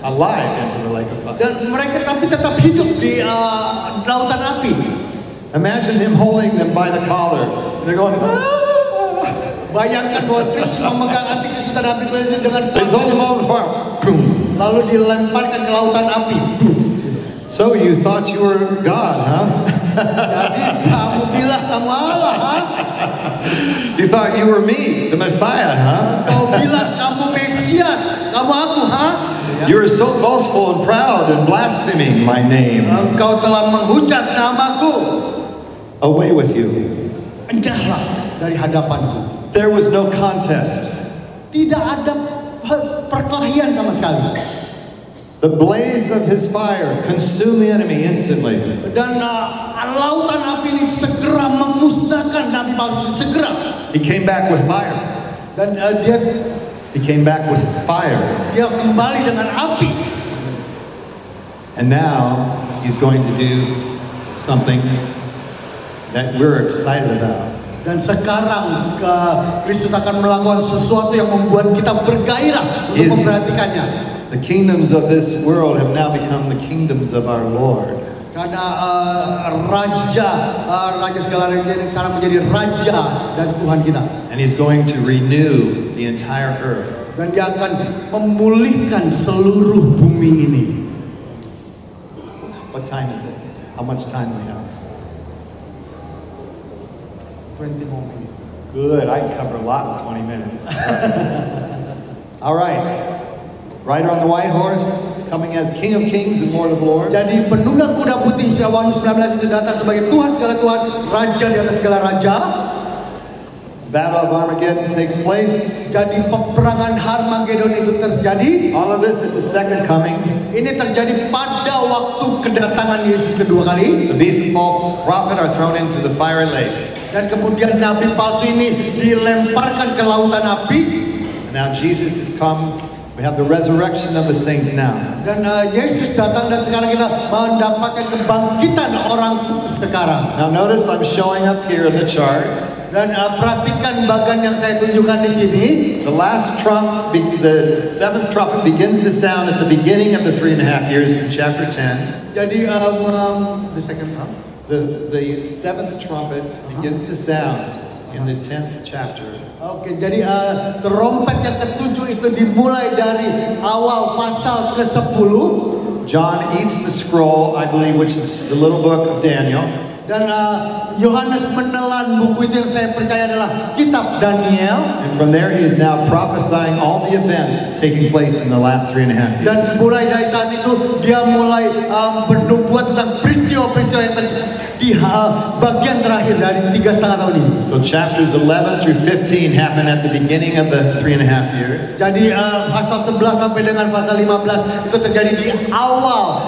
Speaker 1: alive into the lake of fire.
Speaker 2: Dan mereka tapi tetap hidup di lautan api.
Speaker 1: Imagine him holding them by the collar. They're going.
Speaker 2: Bayangkan bahwa Kristus memegang antikristus dan antikristus dengan
Speaker 1: pasir.
Speaker 2: Lalu dilemparkan ke lautan api.
Speaker 1: So you thought you were God, huh?
Speaker 2: Jadi kamu bilang kamu Allah, huh?
Speaker 1: You thought you were me, the Messiah, huh?
Speaker 2: Kau bilang kamu Mesias, kamu aku, huh?
Speaker 1: You were so boastful and proud and blaspheming my name.
Speaker 2: Engkau telah menghujat namaku.
Speaker 1: Away with you.
Speaker 2: Endahlah dari hadapanku.
Speaker 1: There was no contest.
Speaker 2: Tidak ada perkelahian sama sekali.
Speaker 1: The blaze of his fire consumed the enemy instantly.
Speaker 2: Dan lautan api ini segera memusnahkan nabi palsu, segera.
Speaker 1: He came back with fire.
Speaker 2: Dan
Speaker 1: he came back with fire.
Speaker 2: Dia kembali dengan api.
Speaker 1: And now he's going to do something that we're excited about.
Speaker 2: Dan sekarang Kristus akan melakukan sesuatu yang membuat kita bergairah untuk memperhatikannya.
Speaker 1: The kingdoms of this world have now become the kingdoms of our Lord.
Speaker 2: Karena raja segala raja sekarang menjadi raja dan Tuhan kita.
Speaker 1: And he's going to renew the entire earth.
Speaker 2: Dan dia akan memulihkan seluruh bumi ini.
Speaker 1: What time is it? How much time we have?
Speaker 2: 20 more minutes.
Speaker 1: Good, I can cover a lot in 20 minutes. All right. Rider on the white horse, coming as King of Kings and Lord of Lords.
Speaker 2: Jadi penunggang kuda putih Wahyu 19 itu datang sebagai Tuhan segala Tuhan, Raja di atas segala raja.
Speaker 1: Battle of Armageddon takes place.
Speaker 2: Jadi peperangan Harmagedon itu terjadi.
Speaker 1: All of this is the second coming.
Speaker 2: Ini terjadi pada waktu kedatangan Yesus kedua kali.
Speaker 1: The beast and false prophet are thrown into the fiery lake.
Speaker 2: Dan kemudian nabi palsu ini dilemparkan ke lautan api.
Speaker 1: And now Jesus has come. We have the resurrection of the saints now.
Speaker 2: Dan Yesus datang dan sekarang kita mendapatkan kebangkitan orang kudus sekarang.
Speaker 1: Now notice I'm showing up here in the chart.
Speaker 2: Dan perhatikan bagian yang saya tunjukkan di sini.
Speaker 1: The last trump, the seventh trumpet begins to sound at the beginning of the 3.5 years in chapter 10.
Speaker 2: Jadi the second trump.
Speaker 1: The seventh trumpet begins to sound in the 10th chapter.
Speaker 2: Oke, jadi trompet yang ketujuh itu dimulai dari awal pasal ke-10.
Speaker 1: John eats the scroll, I believe, which is the little book of Daniel.
Speaker 2: Dan Yohanes menelan buku itu yang saya percaya adalah Kitab Daniel.
Speaker 1: And from there he is now prophesying all the events taking place in the last 3.5 years.
Speaker 2: Dan mulai dari saat itu dia mulai bernubuat tentang peristiwa-peristiwa yang terjadi di bagian terakhir dari 3,5 tahun ini.
Speaker 1: So chapters 11 through 15 happen at the beginning of the 3.5 years.
Speaker 2: Jadi pasal 11 sampai dengan pasal 15 itu terjadi di awal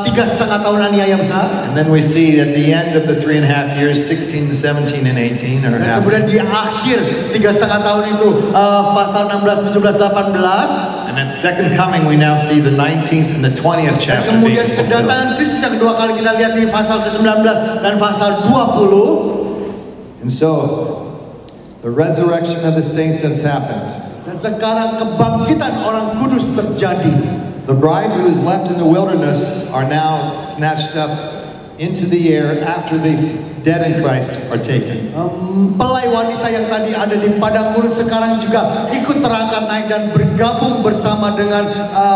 Speaker 2: 3,5 tahun aniaya besar.
Speaker 1: And then we see at the end of the 3.5 years, 16, 17, and 18 are
Speaker 2: Dan
Speaker 1: happening.
Speaker 2: kemudian di akhir 3,5 tahun itu pasal 16, 17, 18.
Speaker 1: And at second coming, we now see the 19th and the 20th
Speaker 2: Dan
Speaker 1: chapter
Speaker 2: kemudian
Speaker 1: being fulfilled.
Speaker 2: kedatangan Kristus yang kedua kali kita lihat di pasal ke-19 dan pasal 20.
Speaker 1: And so, the resurrection of the saints has happened.
Speaker 2: Dan sekarang kebangkitan orang kudus terjadi.
Speaker 1: The bride who is left in the wilderness are now snatched up into the air after the dead in Christ are taken.
Speaker 2: Pelai wanita yang tadi ada di padang gurun sekarang juga ikut terangkat naik dan bergabung bersama dengan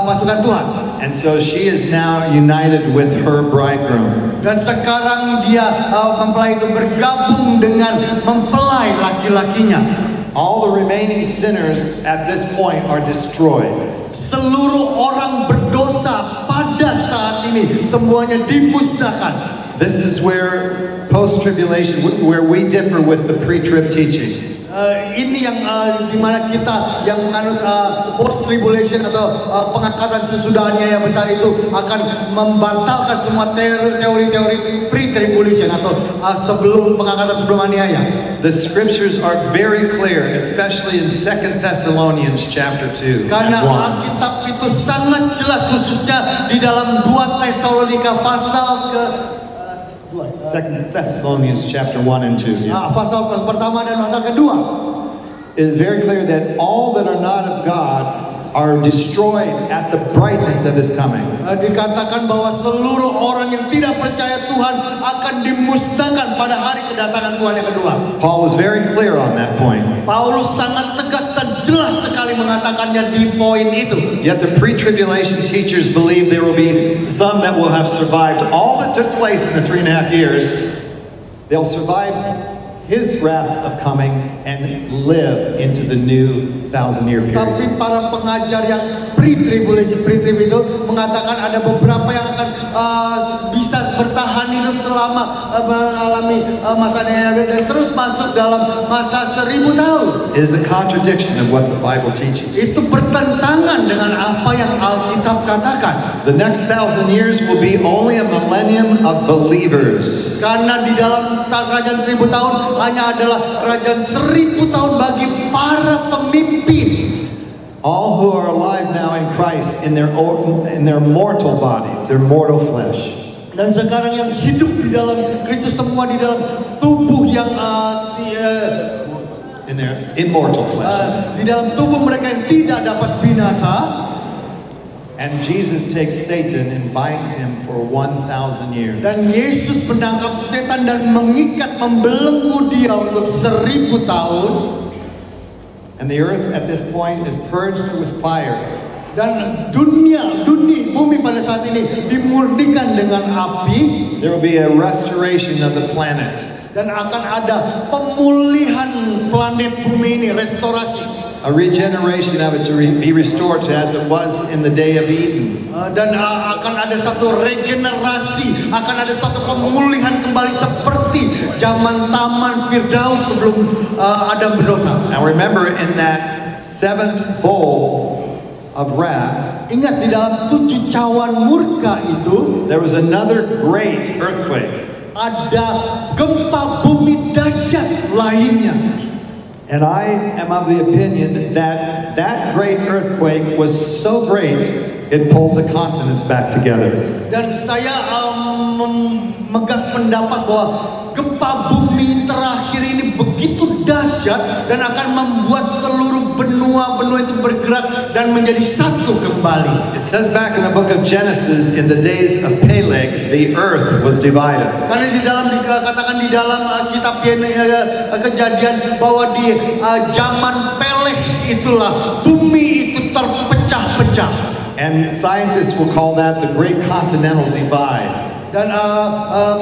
Speaker 2: pasukan Tuhan.
Speaker 1: And so she is now united with her bridegroom.
Speaker 2: Dan sekarang dia mempelai itu bergabung dengan mempelai laki-lakinya.
Speaker 1: All the remaining sinners at this point are destroyed.
Speaker 2: Seluruh orang berdosa pada saat ini semuanya dimusnahkan.
Speaker 1: This is where post-tribulation, where we differ with the pre-trib teaching.
Speaker 2: Ini yang dimana kita yang menganut post-tribulation atau pengangkatan sesudah aniaya besar itu akan membatalkan semua teori-teori pre-tribulation atau sebelum pengangkatan sebelum aniaya.
Speaker 1: The scriptures are very clear, especially in 2 Thessalonians chapter 2
Speaker 2: Karena
Speaker 1: and 1.
Speaker 2: Alkitab itu sangat jelas khususnya di dalam 2 Tesalonika pasal ke
Speaker 1: 2 Thessalonians chapter 1 and 2. Yeah.
Speaker 2: pasal pertama dan pasal kedua.
Speaker 1: It is very clear that all that are not of God are destroyed at the brightness of His coming.
Speaker 2: Dikatakan bahwa seluruh orang yang tidak percaya Tuhan akan dimusnahkan pada hari kedatangan Tuhan yang kedua.
Speaker 1: Paul was very clear on that point.
Speaker 2: Paulus sangat tegas dan jelas sekali mengatakannya di poin itu.
Speaker 1: Yet the pre-tribulation teachers believe there will be some that will have survived all that took place in the 3.5 years. They'll survive His wrath of coming and live into the new 1,000-year period.
Speaker 2: Tapi para pengajar yang pre-tribulation itu mengatakan ada beberapa yang akan bisa bertahan hidup selama mengalami masa aniaya dan terus masuk dalam masa 1,000 tahun.
Speaker 1: It is a contradiction of what the Bible teaches.
Speaker 2: Itu bertentangan dengan apa yang Alkitab katakan.
Speaker 1: The next 1,000 years will be only a millennium of believers.
Speaker 2: Karena di dalam kerajaan 1,000 tahun hanya adalah kerajaan 1,000 tahun bagi para pemimpin.
Speaker 1: All who are alive now in Christ in their mortal bodies, their mortal flesh.
Speaker 2: Dan sekarang yang hidup di dalam Kristus semua di dalam tubuh yang
Speaker 1: In their immortal flesh.
Speaker 2: di dalam tubuh mereka yang tidak dapat binasa.
Speaker 1: And Jesus takes Satan and binds him for 1,000 years.
Speaker 2: Dan Yesus menangkap setan dan mengikat, membelenggu dia untuk 1000 tahun.
Speaker 1: And the earth at this point is purged with fire.
Speaker 2: Dan bumi pada saat ini dimurnikan dengan api.
Speaker 1: There will be a restoration of the planet.
Speaker 2: Dan akan ada pemulihan planet bumi ini, restorasi.
Speaker 1: A regeneration of it to be restored to as it was in the day of Eden.
Speaker 2: Dan akan ada satu regenerasi, akan ada satu pemulihan kembali seperti zaman Taman Firdaus sebelum Adam berdosa.
Speaker 1: Now remember, in that 7th bowl of wrath,
Speaker 2: ingat di dalam 7 cawan murka itu,
Speaker 1: there was another great earthquake.
Speaker 2: Ada gempa bumi dahsyat lainnya.
Speaker 1: And I am of the opinion that that great earthquake was so great, it pulled the continents back together.
Speaker 2: Dan saya memegang pendapat bahwa gempa bumi terakhir ini begitu dahsyat dan akan membuat seluruh benua-benua itu bergerak dan menjadi satu kembali.
Speaker 1: It says back in the book of Genesis, in the days of Peleg, the earth was divided.
Speaker 2: Karena dikatakan di dalam kitab Kejadian bahwa di zaman Peleg itulah bumi itu terpecah-pecah.
Speaker 1: And scientists will call that the Great Continental Divide.
Speaker 2: Dan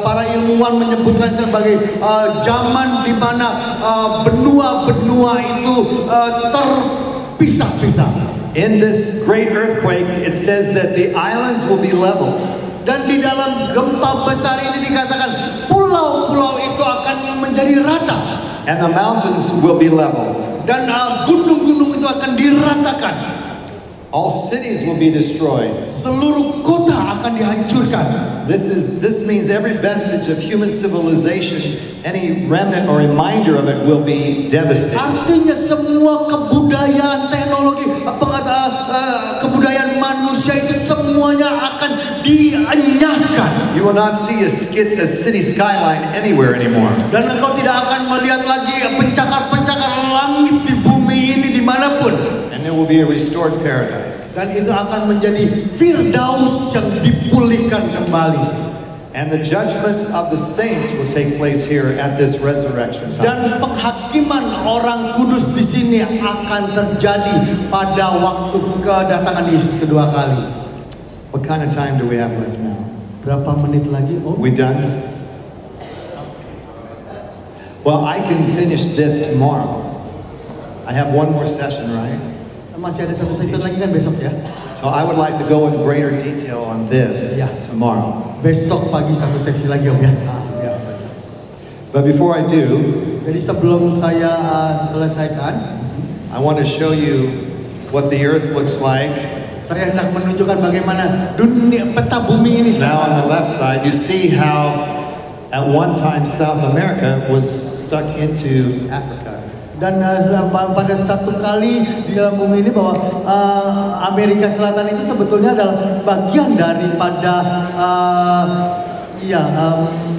Speaker 2: para ilmuwan menyebutkan sebagai zaman di mana benua-benua itu terpisah-pisah.
Speaker 1: In this great earthquake, it says that the islands will be leveled.
Speaker 2: Dan di dalam gempa besar ini dikatakan pulau-pulau itu akan menjadi rata.
Speaker 1: And the mountains will be leveled.
Speaker 2: Dan gunung-gunung itu akan diratakan.
Speaker 1: All cities will be destroyed.
Speaker 2: Seluruh kota akan dihancurkan.
Speaker 1: This means every vestige of human civilization, any remnant or reminder of it will be devastated.
Speaker 2: Artinya semua kebudayaan, teknologi, kebudayaan manusia itu semuanya akan dienyahkan.
Speaker 1: You will not see a city skyline anywhere anymore.
Speaker 2: Dan engkau tidak akan melihat lagi pencakar-pencakar langit di bumi ini dimanapun.
Speaker 1: And there will be a restored paradise.
Speaker 2: Dan itu akan menjadi Firdaus yang dipulihkan kembali.
Speaker 1: And the judgments of the saints will take place here at this resurrection time.
Speaker 2: Dan penghakiman orang kudus di sini akan terjadi pada waktu kedatangan Yesus kedua kali.
Speaker 1: What kind of time do we have left now?
Speaker 2: Berapa menit lagi? Oh.
Speaker 1: We done? Well, I can finish this tomorrow. I have one more session, right?
Speaker 2: Masih ada satu sesi lagi kan besok ya?
Speaker 1: So I would like to go in greater detail on this tomorrow.
Speaker 2: Besok pagi satu sesi lagi Om ya.
Speaker 1: But before I do,
Speaker 2: jadi sebelum saya selesaikan,
Speaker 1: I want to show you what the earth looks like.
Speaker 2: Saya hendak menunjukkan bagaimana dunia peta bumi ini.
Speaker 1: Now on the left side, you see how at one time South America was stuck into Africa.
Speaker 2: Dan pada satu kali di dalam bumi ini bahwa Amerika Selatan itu sebetulnya adalah bagian daripada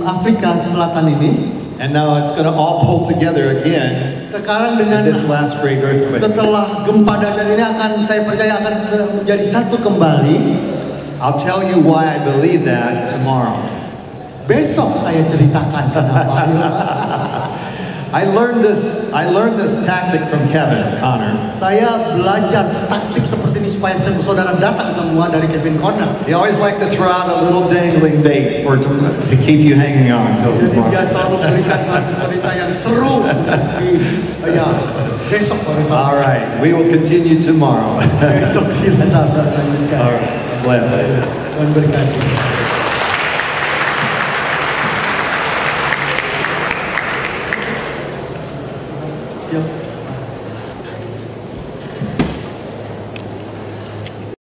Speaker 2: Afrika Selatan ini.
Speaker 1: And now it's going to all pull together again.
Speaker 2: Sekarang dengan
Speaker 1: this last great earthquake.
Speaker 2: Setelah gempa dahsyat ini saya percaya akan menjadi satu kembali.
Speaker 1: I'll tell you why I believe that tomorrow.
Speaker 2: Besok saya ceritakan kenapa.
Speaker 1: I learned this tactic from Kevin Connor.
Speaker 2: Saya belajar taktik seperti ini supaya saudara datang semua dari Kevin Connor.
Speaker 1: He always like to throw out a little dangling bait to keep you hanging on until tomorrow.
Speaker 2: Dia selalu berikan satu cerita yang seru. Besok.
Speaker 1: All right, we will continue tomorrow.
Speaker 2: Besok silakan lanjutkan.
Speaker 1: All right, bless.
Speaker 2: Tuhan berkati. Yep.